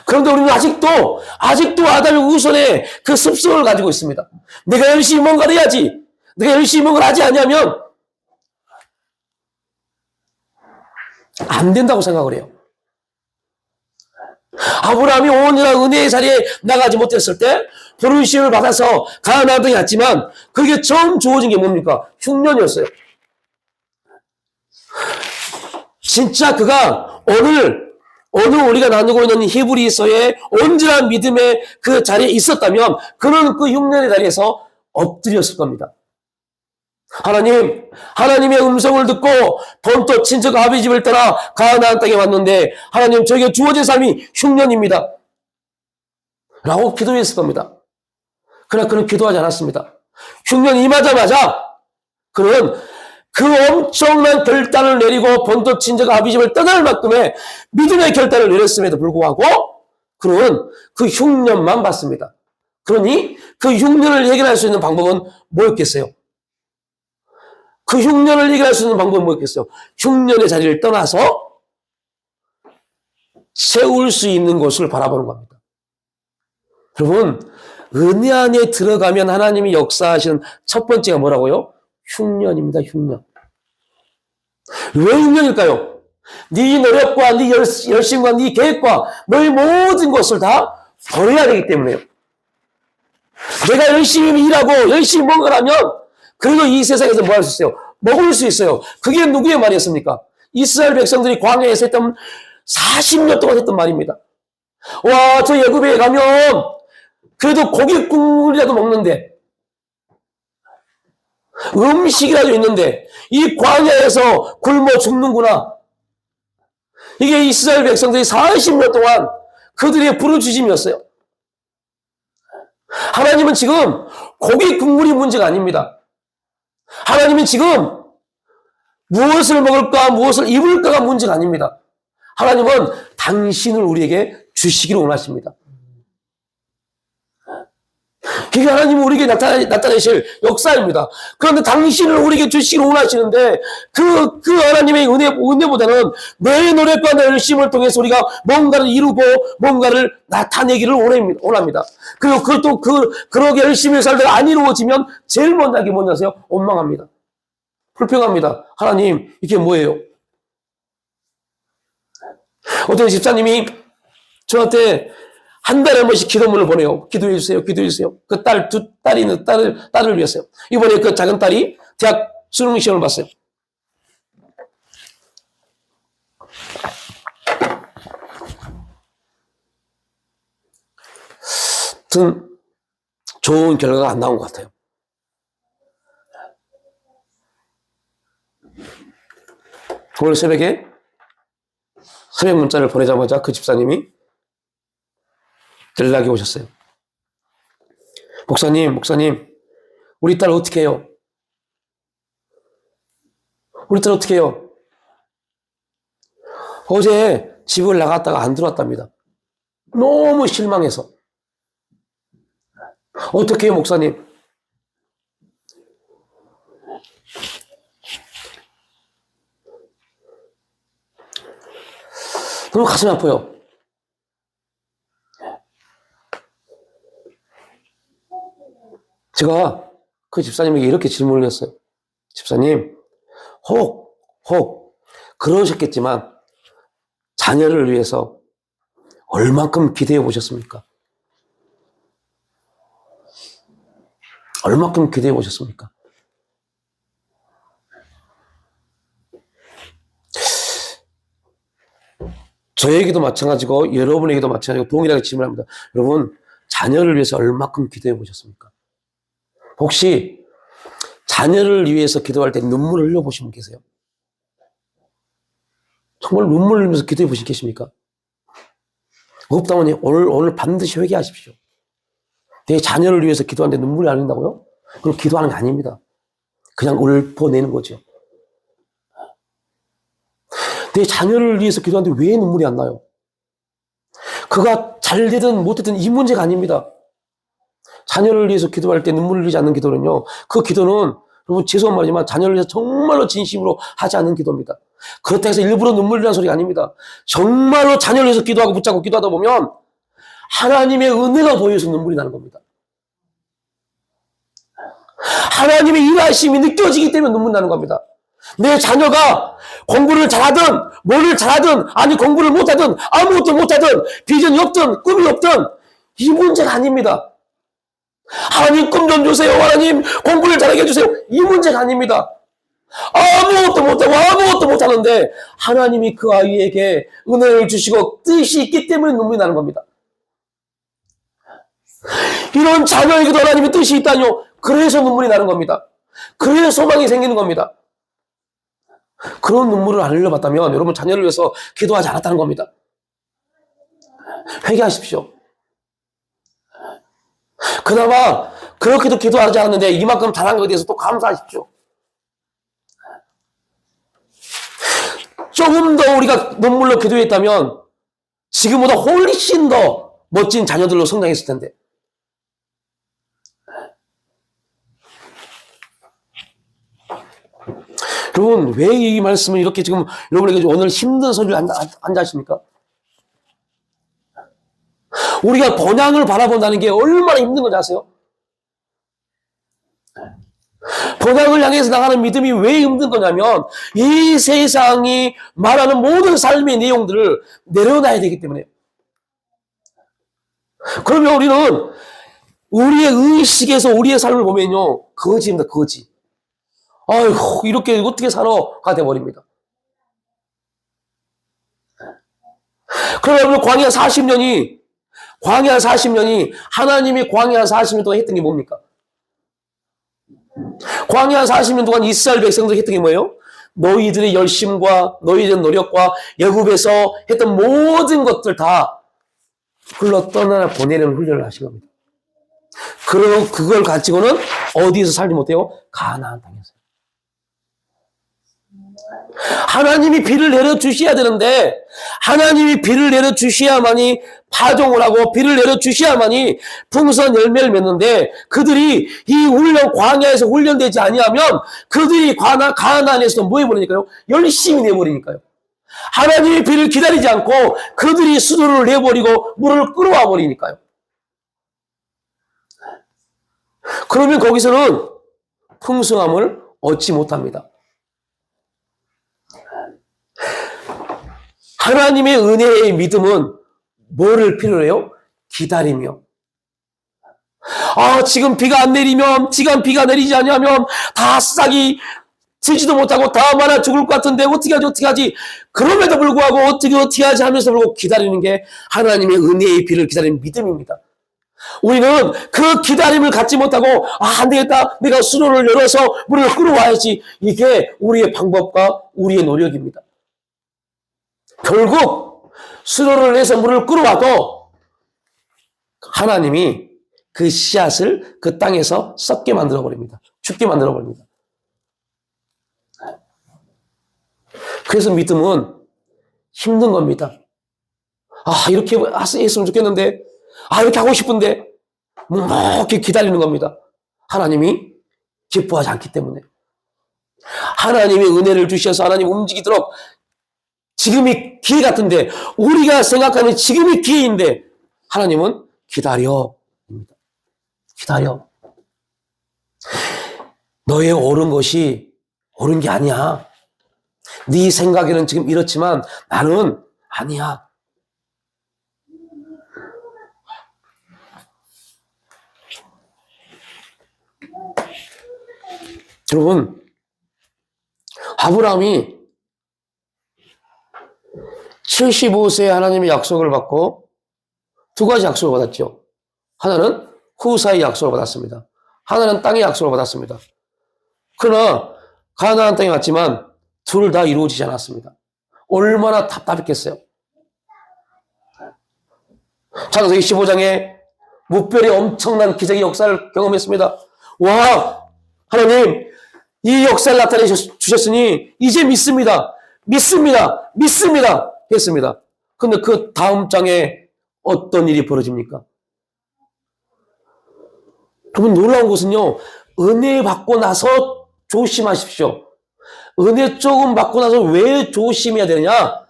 그런데 우리는 아직도 아담의 후손의 그 습성을 가지고 있습니다. 내가 열심히 뭔가를 해야지. 내가 열심히 뭔가를 하지 않으면 안 된다고 생각을 해요. 아브라함이 온전한 은혜의 자리에 나가지 못했을 때 부르심을 받아서 가나안 땅에 갔지만 그게 처음 주어진 게 뭡니까? 흉년이었어요. 진짜 그가 오늘 우리가 나누고 있는 히브리서의 온전한 믿음의 그 자리에 있었다면 그는 그 흉년의 자리에서 엎드렸을 겁니다. 하나님의 음성을 듣고 본토 친척 아비 집을 떠나 가나안 땅에 왔는데 하나님 저에게 주어진 삶이 흉년입니다. 라고 기도했을 겁니다. 그러나 그는 기도하지 않았습니다. 흉년이 임하자마자 그는 그 엄청난 결단을 내리고 본토 친척 아비 집을 떠날 만큼의 믿음의 결단을 내렸음에도 불구하고 그는 그 흉년만 받습니다. 그러니 그 흉년을 해결할 수 있는 방법은 뭐였겠어요? 그 흉년을 해결할 수 있는 방법은 뭐였겠어요? 흉년의 자리를 떠나서 세울 수 있는 곳을 바라보는 겁니다. 여러분, 은혜 안에 들어가면 하나님이 역사하시는 첫 번째가 뭐라고요? 흉년입니다. 흉년. 왜 흉년일까요? 네 노력과 네 열심과 네 계획과 너의 모든 것을 다 버려야 되기 때문에요. 내가 열심히 일하고 열심히 뭔가를 하면 그리고 이 세상에서 뭐 할 수 있어요? 먹을 수 있어요. 그게 누구의 말이었습니까? 이스라엘 백성들이 광야에서 했던 40년 동안 했던 말입니다. 와, 저 애굽에 가면 그래도 고기 국물이라도 먹는데 음식이라도 있는데 이 광야에서 굶어 죽는구나. 이게 이스라엘 백성들이 40년 동안 그들의 부르짖음이었어요. 하나님은 지금 고기 국물이 문제가 아닙니다. 하나님은 지금 무엇을 먹을까 무엇을 입을까가 문제가 아닙니다. 하나님은 당신을 우리에게 주시기를 원하십니다. 그게 하나님이 우리에게 나타내실 역사입니다. 그런데 당신을 우리에게 주시기를 원하시는데 그 하나님의 은혜보다는 내 노력과 내 열심을 통해서 우리가 뭔가를 이루고 뭔가를 나타내기를 원합니다. 그리고 그것도 그렇게 열심히 살다가 안 이루어지면 제일 먼저 하기 뭔지 아세요? 원망합니다. 불평합니다. 하나님 이게 뭐예요? 어떤 집사님이 저한테 한 달에 한 번씩 기도문을 보내요. 기도해 주세요. 기도해 주세요. 그 딸이 있는 딸을 위해서요. 이번에 그 작은 딸이 대학 수능 시험을 봤어요. 하여튼 좋은 결과가 안 나온 것 같아요. 오늘 새벽에 새벽 문자를 보내자마자 그 집사님이 연락이 오셨어요. 목사님, 우리 딸 어떻게 해요? 우리 딸 어떻게 해요? 어제 집을 나갔다가 안 들어왔답니다. 너무 실망해서. 어떻게 해요, 목사님? 너무 가슴이 아파요. 제가 그 집사님에게 이렇게 질문을 했어요. 집사님, 혹 그러셨겠지만 자녀를 위해서 얼만큼 기대해 보셨습니까? 얼만큼 기대해 보셨습니까? 저에게도 마찬가지고 여러분에게도 마찬가지고 동일하게 질문합니다. 여러분, 자녀를 위해서 얼마큼 기도해 보셨습니까? 혹시 자녀를 위해서 기도할 때 눈물을 흘려보신 분 계세요? 정말 눈물 흘리면서 기도해 보신 계십니까? 없다면 오늘 반드시 회개하십시오. 내 자녀를 위해서 기도하는데 눈물이 안 흘린다고요? 그럼 기도하는 게 아닙니다. 그냥 읊어내는 거죠. 내 자녀를 위해서 기도하는데 왜 눈물이 안 나요? 그가 잘 되든 못 되든 이 문제가 아닙니다. 자녀를 위해서 기도할 때 눈물 흘리지 않는 기도는요, 그 기도는 여러분 죄송한 말이지만 자녀를 위해서 정말로 진심으로 하지 않는 기도입니다. 그렇다고 해서 일부러 눈물 흘리는 소리가 아닙니다. 정말로 자녀를 위해서 기도하고 붙잡고 기도하다 보면 하나님의 은혜가 보여서 눈물이 나는 겁니다. 하나님의 일하심이 느껴지기 때문에 눈물 나는 겁니다. 내 자녀가 공부를 잘하든 뭐를 잘하든 아니 공부를 못하든 아무것도 못하든 비전이 없든 꿈이 없든 이 문제가 아닙니다. 하나님 꿈 좀 주세요. 하나님 공부를 잘하게 해주세요. 이 문제가 아닙니다. 아무것도 못하고 아무것도 못하는데 하나님이 그 아이에게 은혜를 주시고 뜻이 있기 때문에 눈물이 나는 겁니다. 이런 자녀에게도 하나님의 뜻이 있다뇨. 그래서 눈물이 나는 겁니다. 그래서 소망이 생기는 겁니다. 그런 눈물을 안 흘려봤다면 여러분 자녀를 위해서 기도하지 않았다는 겁니다. 회개하십시오. 그나마 그렇게도 기도하지 않았는데 이만큼 잘한 것에 대해서 또 감사하십시오. 조금 더 우리가 눈물로 기도했다면 지금보다 훨씬 더 멋진 자녀들로 성장했을 텐데. 여러분 왜 이 말씀을 이렇게 지금 여러분에게 오늘 힘든 소리를 앉아 하십니까? 우리가 본향을 바라본다는 게 얼마나 힘든 건지 아세요? 본향을 향해서 나가는 믿음이 왜 힘든 거냐면 이 세상이 말하는 모든 삶의 내용들을 내려놔야 되기 때문에. 그러면 우리는 우리의 의식에서 우리의 삶을 보면요 거지입니다. 거지. 아이고 이렇게 어떻게 살아가 돼버립니다. 그러면 광야 40년이 하나님이 광야 40년 동안 했던 게 뭡니까? 광야 40년 동안 이스라엘 백성들 했던 게 뭐예요? 너희들의 열심과 너희들의 노력과 애굽에서 했던 모든 것들 다 흘러 떠나 보내는 훈련을 하신 겁니다. 그리고 그걸 가지고는 어디서 살지 못해요? 가나안 땅에서. 하나님이 비를 내려주셔야 되는데 하나님이 비를 내려주셔야만이 파종을 하고 비를 내려주셔야만이 풍성한 열매를 맺는데 그들이 이 훈련 광야에서 훈련되지 아니하면 그들이 가나안에서 뭐 해버리니까요? 열심히 내버리니까요. 하나님이 비를 기다리지 않고 그들이 수도를 내버리고 물을 끌어와 버리니까요. 그러면 거기서는 풍성함을 얻지 못합니다. 하나님의 은혜의 믿음은 뭐를 필요로 해요? 기다리며. 지금 비가 안 내리면, 지금 비가 내리지 않으면 다 싹이 들지도 못하고 다 말아 죽을 것 같은데 어떻게 하지? 그럼에도 불구하고 어떻게 하지 하면서 불구하고 기다리는 게 하나님의 은혜의 비를 기다리는 믿음입니다. 우리는 그 기다림을 갖지 못하고 안 되겠다. 내가 수로를 열어서 물을 끌어와야지. 이게 우리의 방법과 우리의 노력입니다. 결국 수로를 내서 물을 끌어와도 하나님이 그 씨앗을 그 땅에서 썩게 만들어버립니다. 죽게 만들어버립니다. 그래서 믿음은 힘든 겁니다. 이렇게 했으면 좋겠는데 이렇게 하고 싶은데 묵묵히 기다리는 겁니다. 하나님이 기뻐하지 않기 때문에. 하나님의 은혜를 주셔서 하나님 움직이도록 지금이 기회 같은데 우리가 생각하는 지금이 기회인데 하나님은 기다려. 기다려. 너의 옳은 것이 옳은 게 아니야. 네 생각에는 지금 이렇지만 나는 아니야. 여러분, 아브라함이 75세에 하나님의 약속을 받고 두 가지 약속을 받았죠. 하나는 후사의 약속을 받았습니다. 하나는 땅의 약속을 받았습니다. 그러나 가나안 땅에 왔지만 둘 다 이루어지지 않았습니다. 얼마나 답답했겠어요. 창세기 15장에 무별의 엄청난 기적의 역사를 경험했습니다. 와, 하나님 이 역사를 나타내 주셨으니 이제 믿습니다. 믿습니다. 믿습니다. 했습니다. 근데 그 다음 장에 어떤 일이 벌어집니까? 여러분 놀라운 것은요. 은혜 받고 나서 조심하십시오. 은혜 조금 받고 나서 왜 조심해야 되느냐?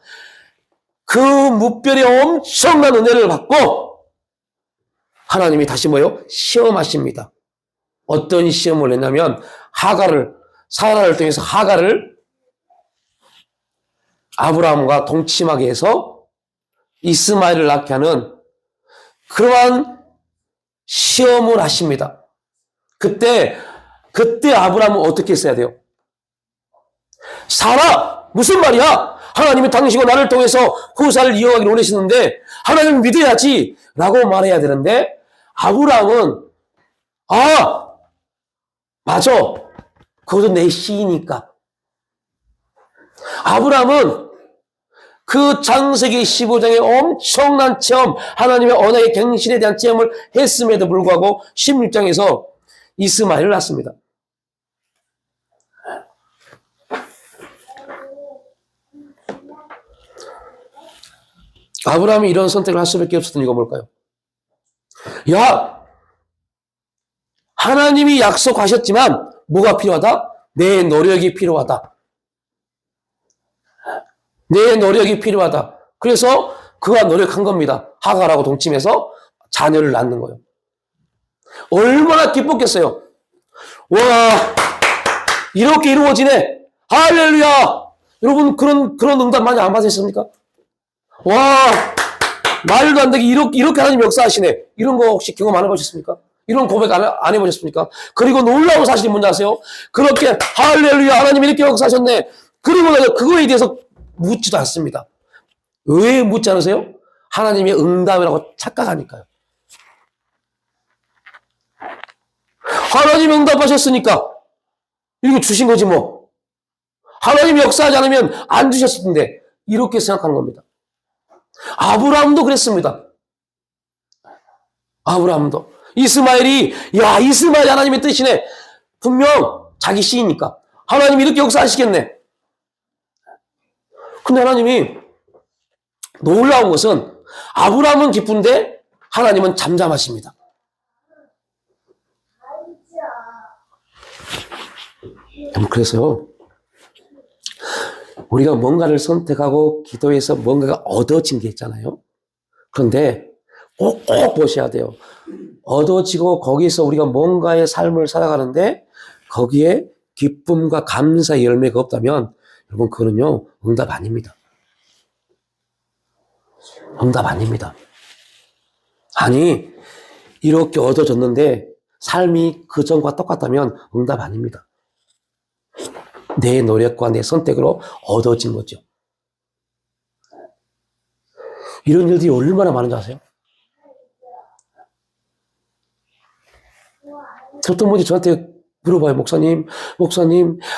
그 무별의 엄청난 은혜를 받고 하나님이 다시 뭐요? 시험하십니다. 어떤 시험을 했냐면 사라를 통해서 하갈을 아브라함과 동침하게 해서 이스마엘을 낳게 하는 그러한 시험을 하십니다. 그때 아브라함은 어떻게 했어야 돼요? 사라! 무슨 말이야? 하나님이 당신과 나를 통해서 후사를 이어가기를 원하시는데 하나님을 믿어야지 라고 말해야 되는데 아브라함은 맞아. 그것도 내 씨니까. 아브라함은 그 창세기 15장의 엄청난 체험, 하나님의 언어의 갱신에 대한 체험을 했음에도 불구하고 16장에서 이스마엘을 낳습니다. 아브라함이 이런 선택을 할 수밖에 없었던 이유가 뭘까요? 하나님이 약속하셨지만 뭐가 필요하다? 내 노력이 필요하다. 내 노력이 필요하다. 그래서 그가 노력한 겁니다. 하갈하고 동침해서 자녀를 낳는 거예요. 얼마나 기뻤겠어요. 와, 이렇게 이루어지네. 할렐루야. 여러분 그런 응답 많이 안 받으셨습니까? 와, 말도 안 되게 이렇게 하나님 역사하시네. 이런 거 혹시 경험 안 해보셨습니까? 이런 고백 안 해보셨습니까? 그리고 놀라운 사실이 뭔지 아세요? 그렇게 할렐루야 하나님 이렇게 역사하셨네. 그리고 나서 그거에 대해서 묻지도 않습니다. 왜 묻지 않으세요? 하나님의 응답이라고 착각하니까요. 하나님 응답하셨으니까 이거 주신 거지 뭐. 하나님이 역사하지 않으면 안 주셨을 텐데 이렇게 생각하는 겁니다. 아브라함도 그랬습니다. 아브라함도. 이스마엘이 하나님의 뜻이네. 분명 자기 씨니까 하나님이 이렇게 역사하시겠네. 근데 하나님이 놀라운 것은 아브라함은 기쁜데 하나님은 잠잠하십니다. 그래서요, 우리가 뭔가를 선택하고 기도해서 뭔가가 얻어진 게 있잖아요. 그런데 꼭 보셔야 돼요. 얻어지고 거기서 우리가 뭔가의 삶을 살아가는데 거기에 기쁨과 감사의 열매가 없다면 여러분 그거는요 응답 아닙니다. 응답 아닙니다. 아니 이렇게 얻어졌는데 삶이 그전과 똑같다면 응답 아닙니다. 내 노력과 내 선택으로 얻어진 거죠. 이런 일들이 얼마나 많은지 아세요? 어떤 분이 저한테 물어봐요. 목사님,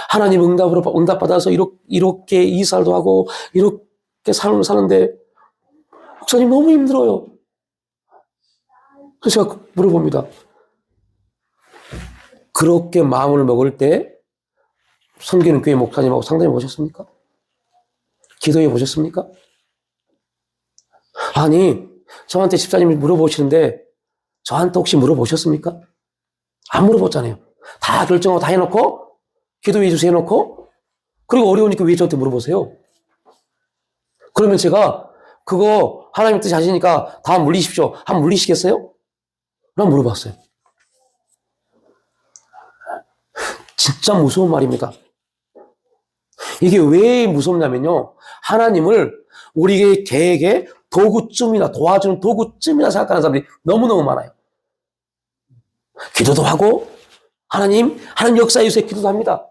하나님 응답받아서 이렇게 이사도 하고, 이렇게 삶을 사는데, 목사님 너무 힘들어요. 그래서 제가 물어봅니다. 그렇게 마음을 먹을 때, 섬기는 교회 목사님하고 상담해 보셨습니까? 기도해 보셨습니까? 아니, 저한테 집사님이 물어보시는데, 저한테 혹시 물어보셨습니까? 안 물어봤잖아요. 다 결정하고 다 해놓고, 기도해 주세요 해놓고, 그리고 어려우니까 왜 저한테 물어보세요? 그러면 제가, 그거 하나님 뜻이 아시니까 다 물리십시오. 한번 물리시겠어요? 라고 물어봤어요. 진짜 무서운 말입니다. 이게 왜 무섭냐면요. 하나님을 우리의 계획의 도구쯤이나 도와주는 도구쯤이나 생각하는 사람들이 너무너무 많아요. 기도도 하고 하나님 역사해 주세요 기도도 합니다.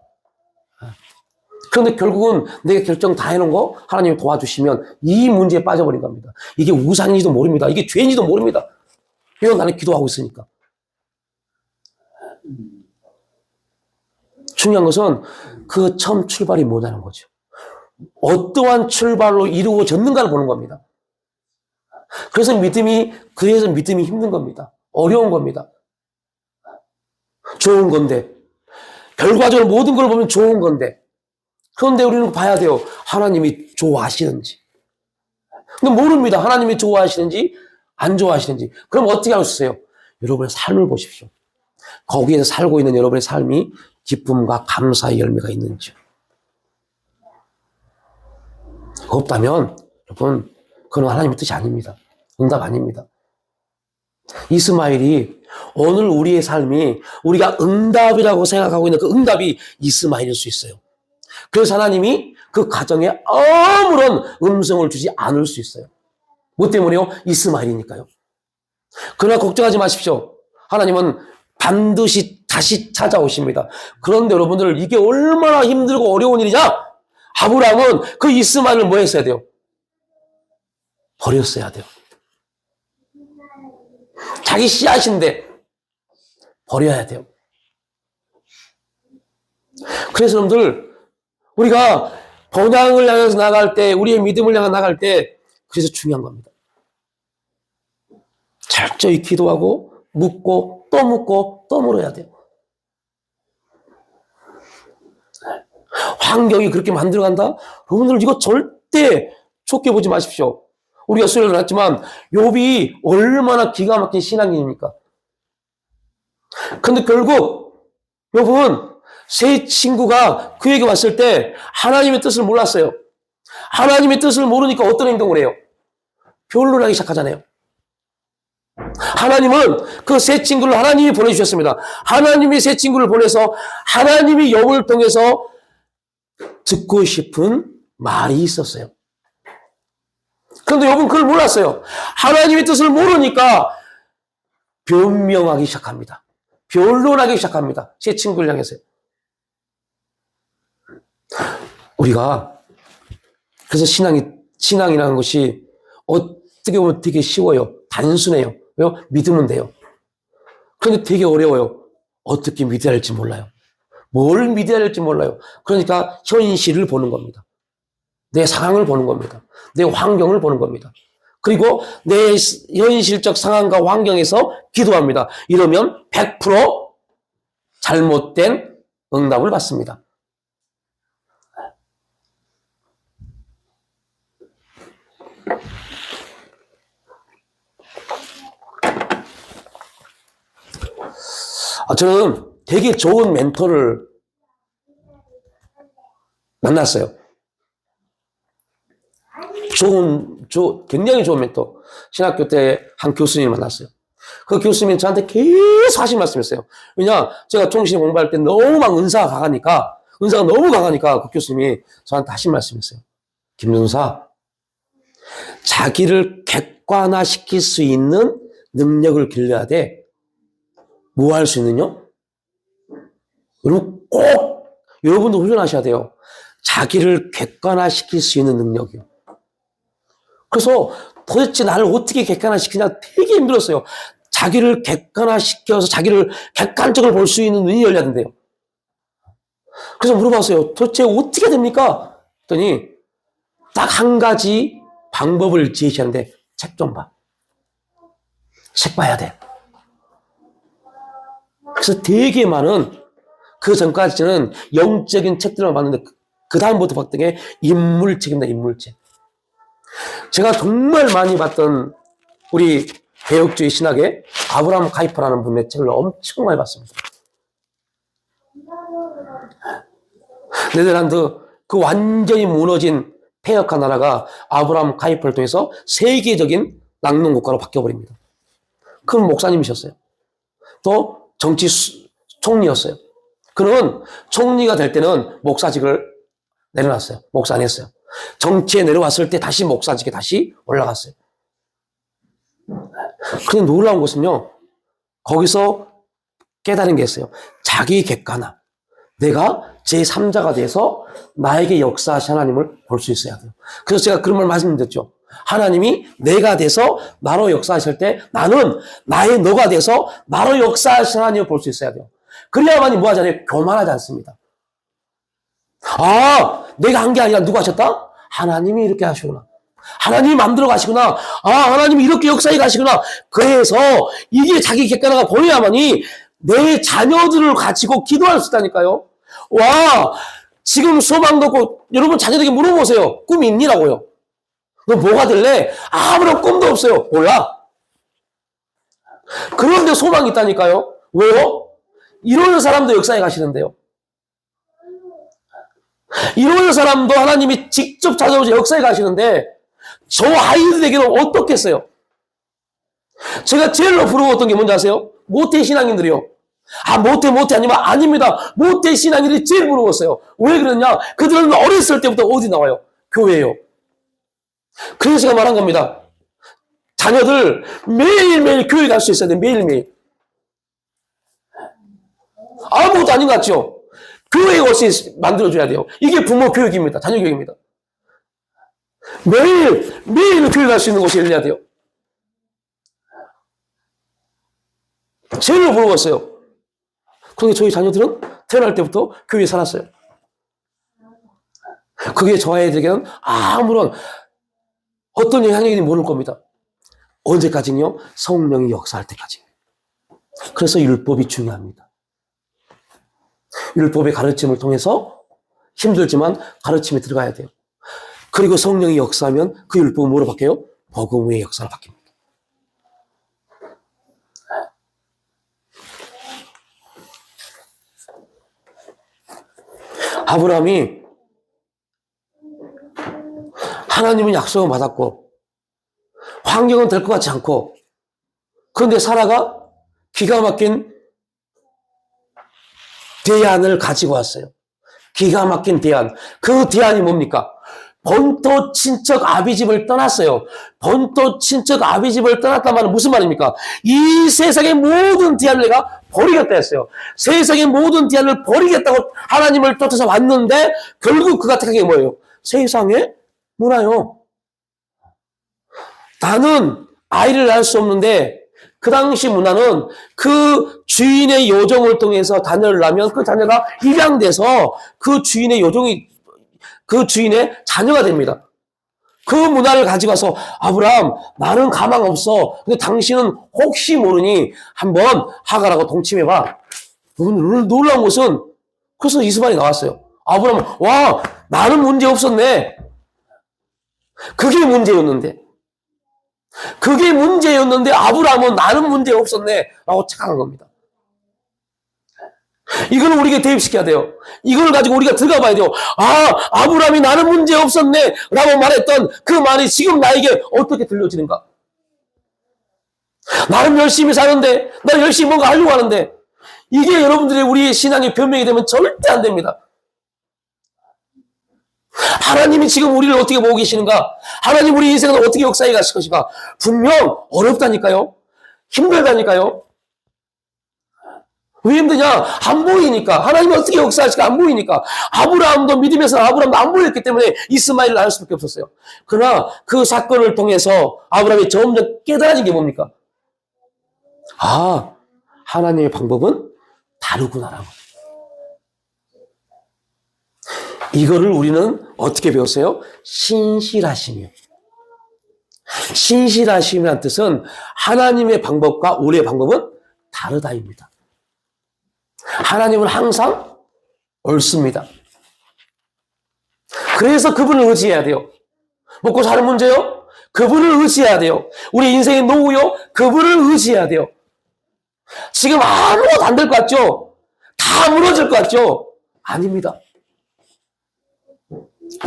그런데 결국은 내가 결정 다 해놓은 거 하나님이 도와주시면 이 문제에 빠져버린 겁니다. 이게 우상인지도 모릅니다. 이게 죄인지도 모릅니다. 왜냐면 나는 기도하고 있으니까. 중요한 것은 그 처음 출발이 뭐냐는 거죠. 어떠한 출발로 이루어졌는가를 보는 겁니다. 그래서 믿음이 힘든 겁니다. 어려운 겁니다. 좋은 건데. 결과적으로 모든 걸 보면 좋은 건데. 그런데 우리는 봐야 돼요. 하나님이 좋아하시는지. 근데 모릅니다. 하나님이 좋아하시는지, 안 좋아하시는지. 그럼 어떻게 할 수 있어요? 여러분의 삶을 보십시오. 거기에서 살고 있는 여러분의 삶이 기쁨과 감사의 열매가 있는지. 없다면, 여러분, 그건 하나님의 뜻이 아닙니다. 응답 아닙니다. 이스마엘이 오늘 우리의 삶이 우리가 응답이라고 생각하고 있는 그 응답이 이스마엘일 수 있어요. 그래서 하나님이 그 가정에 아무런 음성을 주지 않을 수 있어요. 뭐 때문에요? 이스마엘이니까요. 그러나 걱정하지 마십시오. 하나님은 반드시 다시 찾아오십니다. 그런데 여러분들 이게 얼마나 힘들고 어려운 일이냐? 아브라함은 그 이스마엘을 뭐 했어야 돼요? 버렸어야 돼요. 자기 씨앗인데 버려야 돼요. 그래서 여러분들 우리가 번향을 향해서 나갈 때, 우리의 믿음을 향해 나갈 때, 그래서 중요한 겁니다. 철저히 기도하고, 묻고, 또 물어야 돼요. 환경이 그렇게 만들어간다? 여러분들 이거 절대 좋게 보지 마십시오. 우리가 수요일에 나왔지만, 욥이 얼마나 기가 막힌 신앙인입니까? 근데 결국, 욥은 세 친구가 그에게 왔을 때 하나님의 뜻을 몰랐어요. 하나님의 뜻을 모르니까 어떤 행동을 해요? 변론하기 시작하잖아요. 하나님은 그 세 친구를 하나님이 보내주셨습니다. 하나님이 세 친구를 보내서 하나님이 욥을 통해서 듣고 싶은 말이 있었어요. 그런데 욥은 그걸 몰랐어요. 하나님의 뜻을 모르니까 변명하기 시작합니다. 변론하기 시작합니다. 세 친구를 향해서요. 우리가 그래서 신앙이라는 것이 어떻게 보면 되게 쉬워요. 단순해요. 왜요? 믿으면 돼요. 그런데 되게 어려워요. 어떻게 믿어야 할지 몰라요. 뭘 믿어야 할지 몰라요. 그러니까 현실을 보는 겁니다. 내 상황을 보는 겁니다. 내 환경을 보는 겁니다. 그리고 내 현실적 상황과 환경에서 기도합니다. 이러면 100% 잘못된 응답을 받습니다. 저는 되게 좋은 멘토를 만났어요. 굉장히 좋은 멘토. 신학교 때 한 교수님을 만났어요. 그 교수님이 저한테 계속 하신 말씀이었어요. 왜냐, 제가 통신 공부할 때 너무 막 은사가 너무 강하니까 그 교수님이 저한테 하신 말씀이었어요. 김준사, 자기를 객관화시킬 수 있는 능력을 길러야 돼. 뭐 할 수 있느냐? 여러분 꼭 여러분도 훈련하셔야 돼요. 자기를 객관화시킬 수 있는 능력이요. 그래서 도대체 나를 어떻게 객관화시키냐 되게 힘들었어요. 자기를 객관화시켜서 자기를 객관적으로 볼 수 있는 눈이 열려야 된대요. 그래서 물어봤어요. 도대체 어떻게 됩니까? 했더니 딱 한 가지 방법을 제시하는데 책 좀 봐. 책 봐야 돼. 그래서 되게 많은 그 전까지는 영적인 책들만 봤는데 그 다음부터 봤던 게 인물책입니다. 인물책. 제가 정말 많이 봤던 우리 개혁주의 신학의 아브라함 카이퍼라는 분의 책을 엄청 많이 봤습니다. 네덜란드 그 완전히 무너진 폐역한 나라가 아브라함 카이퍼를 통해서 세계적인 낙농국가로 바뀌어버립니다. 큰 목사님이셨어요. 또 정치 총리였어요. 그는 총리가 될 때는 목사직을 내려놨어요. 목사 안 했어요. 정치에 내려왔을 때 다시 목사직에 다시 올라갔어요. 그런데 놀라운 것은요, 거기서 깨달은 게 있어요. 자기 객관화. 내가 제3자가 돼서 나에게 역사하신 하나님을 볼 수 있어야 돼요. 그래서 제가 그런 말 말씀드렸죠. 하나님이 내가 돼서 나로 역사하실 때 나는 나의 너가 돼서 나로 역사하신 하나님을 볼 수 있어야 돼요. 그래야만이 뭐 하잖아요? 교만하지 않습니다. 아, 내가 한 게 아니라 누가 하셨다? 하나님이 이렇게 하시구나. 하나님이 만들어 가시구나. 아, 하나님이 이렇게 역사해 가시구나. 그래서 이게 자기 객관화가 보여야만이 내 자녀들을 가지고 기도할 수 있다니까요. 와, 지금 소망도 없고 여러분 자녀들에게 물어보세요. 꿈이 있니라고요. 너 뭐가 될래? 아무런 꿈도 없어요. 몰라. 그런데 소망이 있다니까요. 왜요? 이러는 사람도 역사에 가시는데요. 이러는 사람도 하나님이 직접 찾아오셔서 역사에 가시는데 저 아이들에게는 어떻겠어요? 제가 제일 부러웠던 게 뭔지 아세요? 모태 신앙인들이요. 아, 모태 아니면 아닙니다. 모태 신앙인들이 제일 부러웠어요. 왜 그러냐? 그들은 어렸을 때부터 어디 나와요? 교회예요. 그래서 제가 말한 겁니다. 자녀들 매일매일 교회 갈 수 있어야 돼요. 매일매일. 아무것도 아닌 것 같죠? 교회 없이 만들어줘야 돼요. 이게 부모 교육입니다. 자녀 교육입니다. 매일 교회 갈 수 있는 곳이 열려야 돼요. 제일 부러웠어요. 그런데 저희 자녀들은 태어날 때부터 교회에 살았어요. 그게 저 아이들에게는 아무런 어떤 영향력인지 모를 겁니다. 언제까지요? 성령이 역사할 때까지. 그래서 율법이 중요합니다. 율법의 가르침을 통해서 힘들지만 가르침에 들어가야 돼요. 그리고 성령이 역사하면 그 율법은 뭐로 바뀌어요? 복음의 역사로 바뀝니다. 아브라함이 하나님은 약속을 받았고 환경은 될 것 같지 않고 그런데 사라가 기가 막힌 대안을 가지고 왔어요. 기가 막힌 대안. 그 대안이 뭡니까? 본토 친척 아비집을 떠났어요. 본토 친척 아비집을 떠났단 말은 무슨 말입니까? 이 세상의 모든 대안을 내가 버리겠다 했어요. 세상의 모든 대안을 버리겠다고 하나님을 쫓아서 왔는데 결국 그가 택한 게 뭐예요? 세상의 문화요. 나는 아이를 낳을 수 없는데 그 당시 문화는 그 주인의 요정을 통해서 자녀를 낳으면 그 자녀가 입양돼서 그 주인의 요정이 그 주인의 자녀가 됩니다. 그 문화를 가지고 와서 아브라함 나는 가망 없어. 근데 당신은 혹시 모르니 한번 하갈하고 동침해봐. 놀라운 것은 그래서 이스마엘이 나왔어요. 아브라함은 와 나는 문제 없었네. 그게 문제였는데 아브라함은 나는 문제 없었네 라고 착각한 겁니다. 이걸 우리에게 대입시켜야 돼요. 이걸 가지고 우리가 들어가 봐야 돼요. 아, 아브라함이 나는 문제 없었네 라고 말했던 그 말이 지금 나에게 어떻게 들려지는가? 나는 열심히 사는데, 나 열심히 뭔가 하려고 하는데, 이게 여러분들의 우리의 신앙의 변명이 되면 절대 안 됩니다. 하나님이 지금 우리를 어떻게 보고 계시는가? 하나님 우리 인생을 어떻게 역사해 가실 것인가? 분명 어렵다니까요. 힘들다니까요. 왜 힘드냐? 안 보이니까. 하나님이 어떻게 역사하실까? 안 보이니까. 아브라함도 믿음에서 아브라함도 안 보였기 때문에 이스마엘을 낳을 수밖에 없었어요. 그러나 그 사건을 통해서 아브라함이 점점 깨달아진 게 뭡니까? 아, 하나님의 방법은 다르구나라고. 이거를 우리는 어떻게 배웠어요? 신실하심이요. 신실하심이란 뜻은 하나님의 방법과 우리의 방법은 다르다입니다. 하나님은 항상 옳습니다. 그래서 그분을 의지해야 돼요. 먹고 사는 문제요? 그분을 의지해야 돼요. 우리 인생의 노후요? 그분을 의지해야 돼요. 지금 아무것도 안 될 것 같죠? 다 무너질 것 같죠? 아닙니다.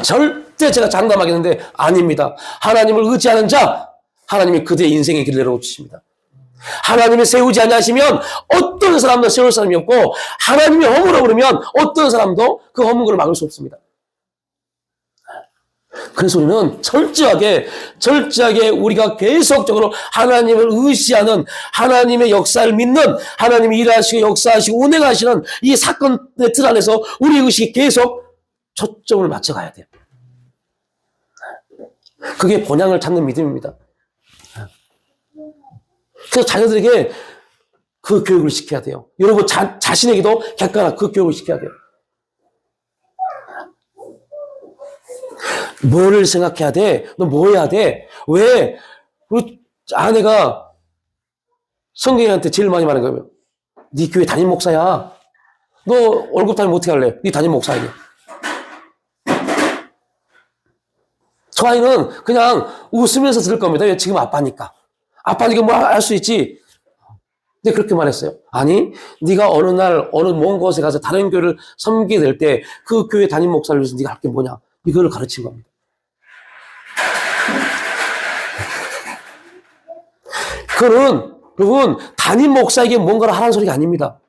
절대 제가 장담하겠는데 아닙니다. 하나님을 의지하는 자, 하나님이 그들의 인생의 길을 내려놓으십니다. 하나님이 세우지 않으시면 어떤 사람도 세울 사람이 없고 하나님이 허물어 버리면 어떤 사람도 그 허물을 막을 수 없습니다. 그래서 우리는 철저하게 우리가 계속적으로 하나님을 의지하는, 하나님의 역사를 믿는, 하나님이 일하시고 역사하시고 운행하시는 이 사건의 틀 안에서 우리 의식이 계속 초점을 맞춰가야 돼요. 그게 본향을 찾는 믿음입니다. 그래서 자녀들에게 그 교육을 시켜야 돼요. 여러분 자신에게도 객관화 그 교육을 시켜야 돼요. 뭐를 생각해야 돼? 너 뭐 해야 돼? 왜? 우리 아내가 성경이한테 제일 많이 말하는 거예요. 네 교회 담임 목사야. 너 월급 달면 어떻게 할래? 네 담임 목사에게. 저 아이는 그냥 웃으면서 들을 겁니다. 왜? 지금 아빠니까. 아빠니까 뭐 할 수 있지. 근데 그렇게 말했어요. 아니, 네가 어느 날 어느 먼 곳에 가서 다른 교회를 섬기게 될 때 그 교회 담임 목사를 위해서 네가 할 게 뭐냐? 이거를 가르친 겁니다. 그는 여러분 담임 목사에게 뭔가를 하라는 소리가 아닙니다.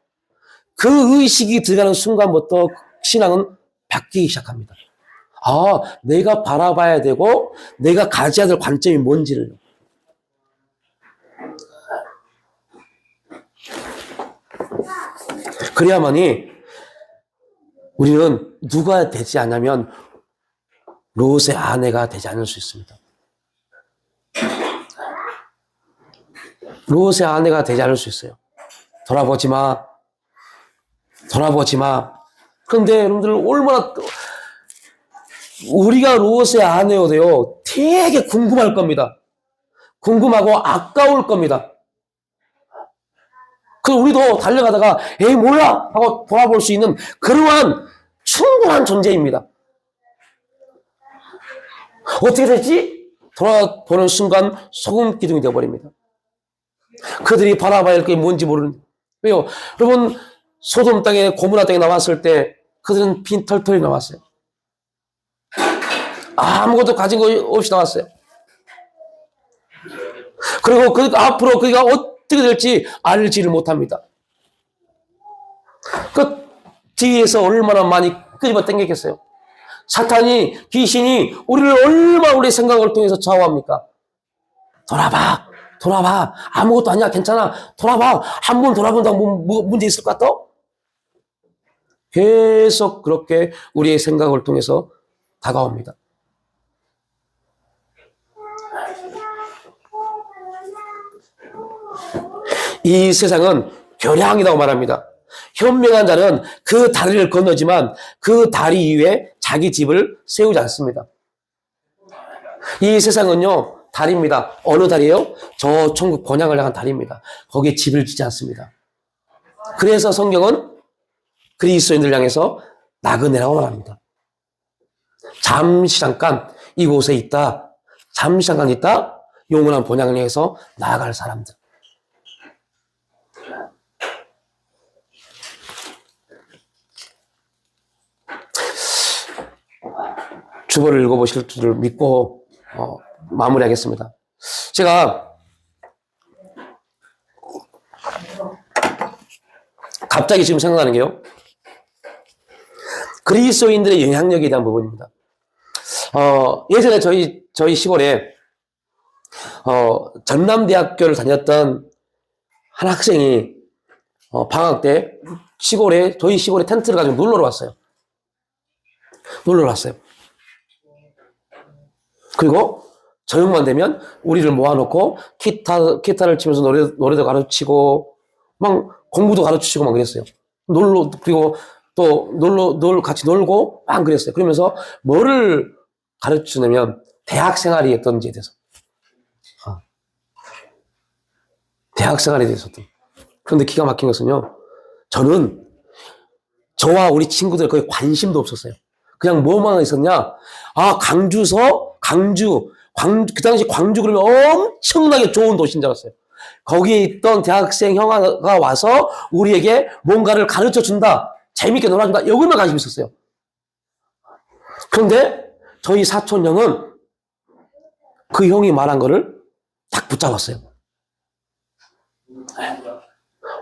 그 의식이 들어가는 순간부터 신앙은 바뀌기 시작합니다. 아, 내가 바라봐야 되고 내가 가져야 될 관점이 뭔지를. 그래야만이 우리는 누가 되지 않냐면 롯의 아내가 되지 않을 수 있습니다. 롯의 아내가 되지 않을 수 있어요. 돌아보지 마. 그런데 여러분들 얼마나 우리가 롯의 아내여도요 되게 궁금할 겁니다. 궁금하고 아까울 겁니다. 그럼 우리도 달려가다가 에이 몰라 하고 돌아볼 수 있는 그러한 충분한 존재입니다. 어떻게 됐지? 돌아보는 순간 소금 기둥이 되어버립니다. 그들이 바라봐야 할 게 뭔지 모르는. 왜요? 여러분 소돔 땅에 고모라 땅에 나왔을 때 그들은 빈털털이 나왔어요. 아무것도 가진 거 없이 나왔어요. 그리고 그 앞으로 그가 어떻게 될지 알지를 못합니다. 그 뒤에서 얼마나 많이 끄집어 당겼겠어요. 사탄이, 귀신이 우리를 얼마나 우리 생각을 통해서 좌우합니까? 돌아봐. 아무것도 아니야. 괜찮아. 돌아봐. 한 번 돌아본다고 뭐 문제 있을 것 같아? 계속 그렇게 우리의 생각을 통해서 다가옵니다. 이 세상은 교량이라고 말합니다. 현명한 자는 그 다리를 건너지만 그 다리 위에 자기 집을 세우지 않습니다. 이 세상은요 다리입니다. 어느 다리예요? 저 천국 본향을 향한 다리입니다. 거기에 집을 짓지 않습니다. 그래서 성경은 그리스도인들 향해서 나그네라고 말합니다. 잠시 잠깐 이곳에 있다. 잠시 잠깐 있다. 영원한 본향을 향해서 나아갈 사람들. 주보를 읽어보실 줄 믿고 마무리하겠습니다. 제가 갑자기 지금 생각나는 게요. 그리스도인들의 영향력에 대한 부분입니다. 예전에 저희 시골에 전남대학교를 다녔던 한 학생이 방학 때 저희 시골에 텐트를 가지고 놀러 왔어요. 그리고 저녁만 되면 우리를 모아놓고 기타를 치면서 노래도 가르치고 막 공부도 가르치고 막 그랬어요. 그리고 또 같이 놀고 막 그랬어요. 그러면서 뭐를 가르치냐면 대학 생활이 어떤지에 대해서. 대학 생활에 대해서도. 그런데 기가 막힌 것은요. 저와 우리 친구들 거의 관심도 없었어요. 그냥 뭐만 있었냐? 광주, 그 당시 광주 그러면 엄청나게 좋은 도시인 줄 알았어요. 거기에 있던 대학생 형아가 와서 우리에게 뭔가를 가르쳐 준다. 재밌게 놀아준다. 여기만 관심이 있었어요. 그런데 저희 사촌 형은 그 형이 말한 거를 딱 붙잡았어요.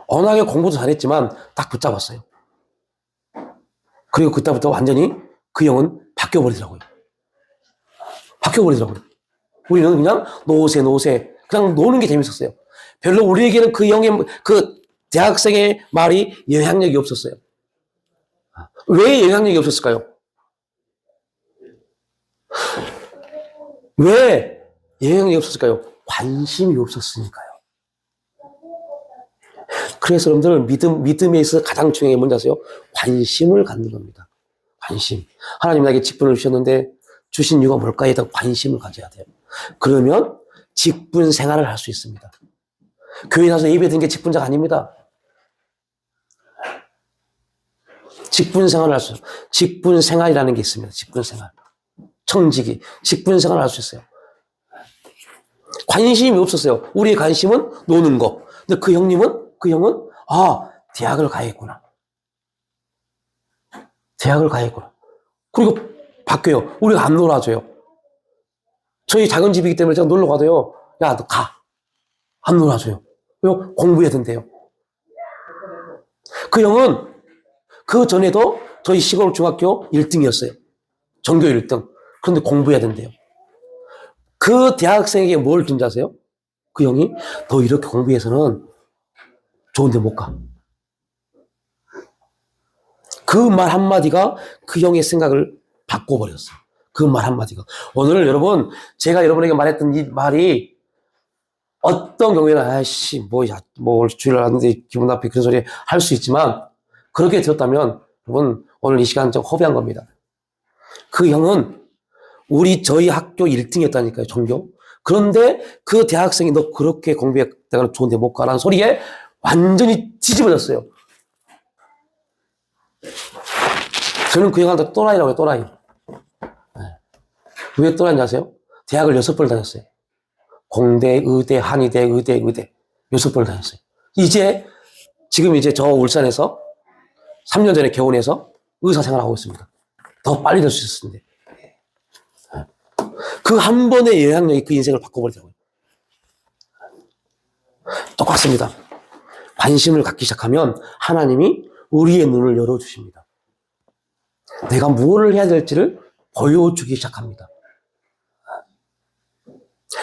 워낙에 공부도 잘했지만 딱 붙잡았어요. 그리고 그때부터 완전히 그 형은 바뀌어버리더라고요. 바뀌어버리더라고요. 우리는 그냥 노세. 그냥 노는 게 재밌었어요. 별로 우리에게는 그 그 대학생의 말이 영향력이 없었어요. 왜 영향력이 없었을까요? 왜 영향력이 없었을까요? 관심이 없었으니까요. 그래서 여러분들 믿음에 있어서 가장 중요한 게 뭔지 아세요? 관심을 갖는 겁니다. 관심. 하나님 나에게 직분을 주셨는데 주신 이유가 뭘까에 대한 관심을 가져야 돼요. 그러면 직분 생활을 할 수 있습니다. 교회 나서 예배 드리는 게 직분자가 아닙니다. 직분 생활을 할 수 있어요. 직분 생활이라는 게 있습니다. 직분 생활. 청지기. 직분 생활을 할 수 있어요. 관심이 없었어요. 우리의 관심은 노는 거. 근데 그 형은, 대학을 가야겠구나. 대학을 가야겠구나. 그리고 바뀌어요. 우리가 안 놀아줘요. 저희 작은 집이기 때문에 제가 놀러 가도요. 야, 너 가. 안 놀아줘요. 왜? 공부해야 된대요. 그 형은 그 전에도 저희 시골 중학교 1등이었어요. 전교 1등. 그런데 공부해야 된대요. 그 대학생에게 뭘 준지 아세요? 그 형이 너 이렇게 공부해서는 좋은 데 못 가. 그 말 한마디가 그 형의 생각을 바꿔버렸어요. 그 말 한마디가. 오늘 여러분, 제가 여러분에게 말했던 이 말이 어떤 경우에는 아이씨, 주일 왔는데 기분 나쁘게 그런 소리 할 수 있지만 그렇게 들었다면 여러분, 오늘 이 시간 좀 허비한 겁니다. 그 형은 저희 학교 1등이었다니까요, 전교. 그런데 그 대학생이 너 그렇게 공부했다가 좋은데 못 가라는 소리에 완전히 뒤집어졌어요. 저는 그 형한테 또라이라고 해요, 또라이. 왜 또라이인지 아세요? 대학을 6번 다녔어요. 공대, 의대, 한의대, 의대. 6번 다녔어요. 지금 저 울산에서 3년 전에 개원해서 의사 생활하고 있습니다. 더 빨리 될 수 있었는데. 그 한 번의 영향력이 그 인생을 바꿔버리더라고요. 똑같습니다. 관심을 갖기 시작하면 하나님이 우리의 눈을 열어주십니다. 내가 무엇을 해야 될지를 보여주기 시작합니다.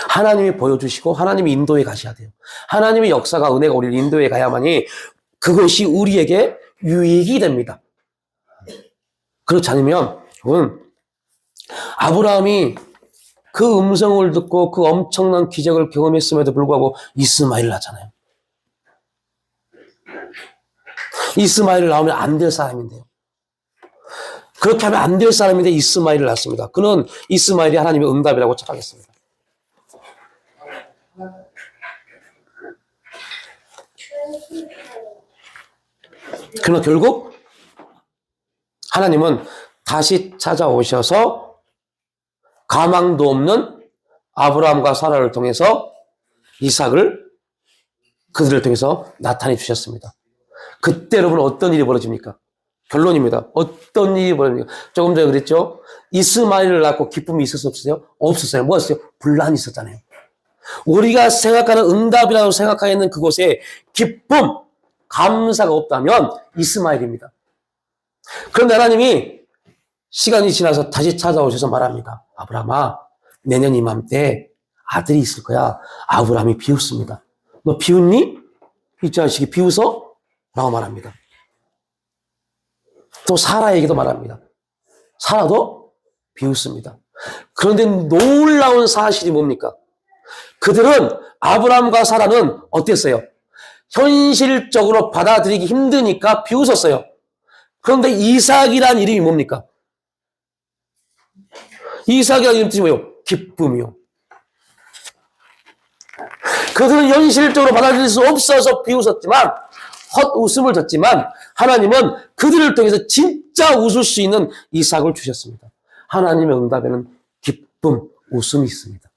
하나님이 보여주시고 하나님이 인도에 가셔야 돼요. 하나님의 역사가 은혜가 우리를 인도에 가야만이 그것이 우리에게 유익이 됩니다. 그렇지 않으면 아브라함이 그 음성을 듣고 그 엄청난 기적을 경험했음에도 불구하고 이스마엘을 낳잖아요. 이스마엘을 낳으면 안 될 사람인데요. 그렇게 하면 안 될 사람인데 이스마엘을 낳습니다. 그는 이스마엘이 하나님의 응답이라고 착각했습니다. 그러나 결국 하나님은 다시 찾아오셔서 가망도 없는 아브라함과 사라를 통해서 이삭을 그들을 통해서 나타내 주셨습니다. 그때 여러분 어떤 일이 벌어집니까? 결론입니다. 어떤 일이 벌어집니까? 조금 전에 그랬죠? 이스마엘을 낳고 기쁨이 있었어요? 없었어요? 없었어요. 뭐였어요? 분란이 있었잖아요. 우리가 생각하는 응답이라고 생각하는 그곳에 기쁨, 감사가 없다면 이스마엘입니다. 그런데 하나님이 시간이 지나서 다시 찾아오셔서 말합니다. 아브라함아, 내년 이맘때 아들이 있을 거야. 아브라함이 비웃습니다. 너 비웃니? 이 자식이 비웃어? 라고 말합니다. 또 사라에게도 말합니다. 사라도 비웃습니다. 그런데 놀라운 사실이 뭡니까? 그들은 아브라함과 사라는 어땠어요? 현실적으로 받아들이기 힘드니까 비웃었어요. 그런데 이삭이란 이름이 뭡니까? 이삭이란 이름 뜻이 뭐예요? 기쁨이요. 그들은 현실적으로 받아들일 수 없어서 비웃었지만 헛웃음을 졌지만 하나님은 그들을 통해서 진짜 웃을 수 있는 이삭을 주셨습니다. 하나님의 응답에는 기쁨, 웃음이 있습니다.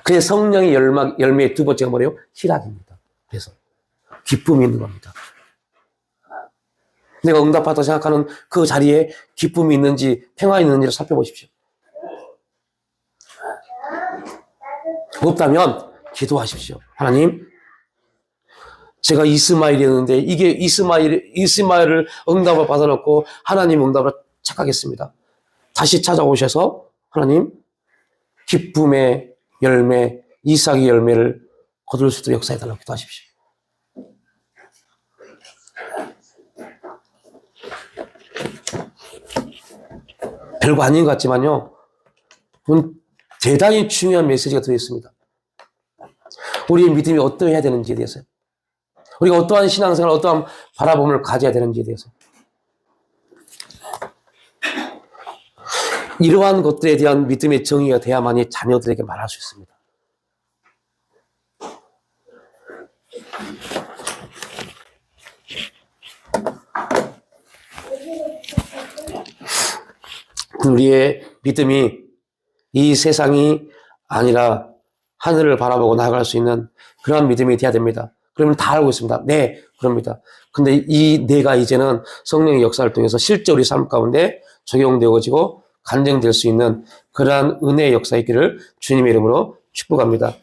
그래서 성령의 열매의 두 번째가 뭐래요? 희락입니다. 그래서 기쁨이 있는 겁니다. 내가 응답받았다 생각하는 그 자리에 기쁨이 있는지 평안이 있는지를 살펴보십시오. 없다면 기도하십시오. 하나님, 제가 이스마엘이었는데 이게 이스마엘을 응답을 받아놓고 하나님 응답을 착각했습니다. 다시 찾아오셔서 하나님, 기쁨의 열매, 이삭의 열매를 거둘 수 있도록 역사해달라고 기도하십시오. 별거 아닌 것 같지만요, 대단히 중요한 메시지가 들어있습니다. 우리의 믿음이 어떠해야 되는지에 대해서, 우리가 어떠한 신앙생활, 어떠한 바라봄을 가져야 되는지에 대해서, 이러한 것들에 대한 믿음의 정의가 돼야만이 자녀들에게 말할 수 있습니다. 우리의 믿음이 이 세상이 아니라 하늘을 바라보고 나아갈 수 있는 그런 믿음이 돼야 됩니다. 그러면 다 알고 있습니다. 네, 그럽니다. 근데 이 내가 이제는 성령의 역사를 통해서 실제 우리 삶 가운데 적용되어지고 간증될 수 있는 그러한 은혜의 역사 있기를 주님의 이름으로 축복합니다.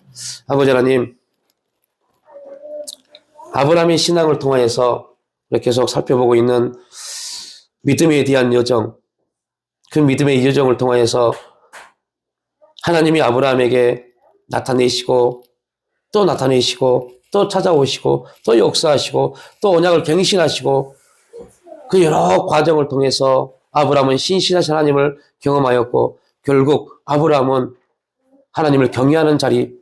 아버지 하나님, 아브라함의 신앙을 통하여서 계속 살펴보고 있는 믿음에 대한 여정, 그 믿음의 여정을 통하여서 하나님이 아브라함에게 나타내시고 또 나타내시고 또 찾아오시고 또 역사하시고 또 언약을 갱신하시고 그 여러 과정을 통해서 아브라함은 신실하신 하나님을 경험하였고 결국 아브라함은 하나님을 경외하는 자리,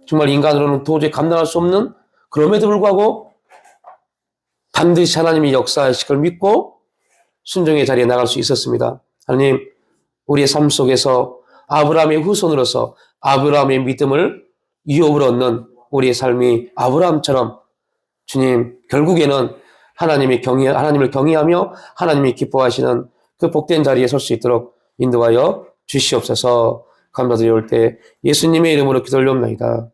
정말 인간으로는 도저히 감당할 수 없는, 그럼에도 불구하고 반드시 하나님이 역사하실 걸 믿고 순종의 자리에 나갈 수 있었습니다. 하나님, 우리의 삶 속에서 아브라함의 후손으로서 아브라함의 믿음을 유업으로 얻는 우리의 삶이 아브라함처럼 주님, 결국에는 하나님을 경외하며 하나님이 기뻐하시는 그 복된 자리에 설 수 있도록 인도하여 주시옵소서. 감사드리올 때 예수님의 이름으로 기도 올려옵나이다.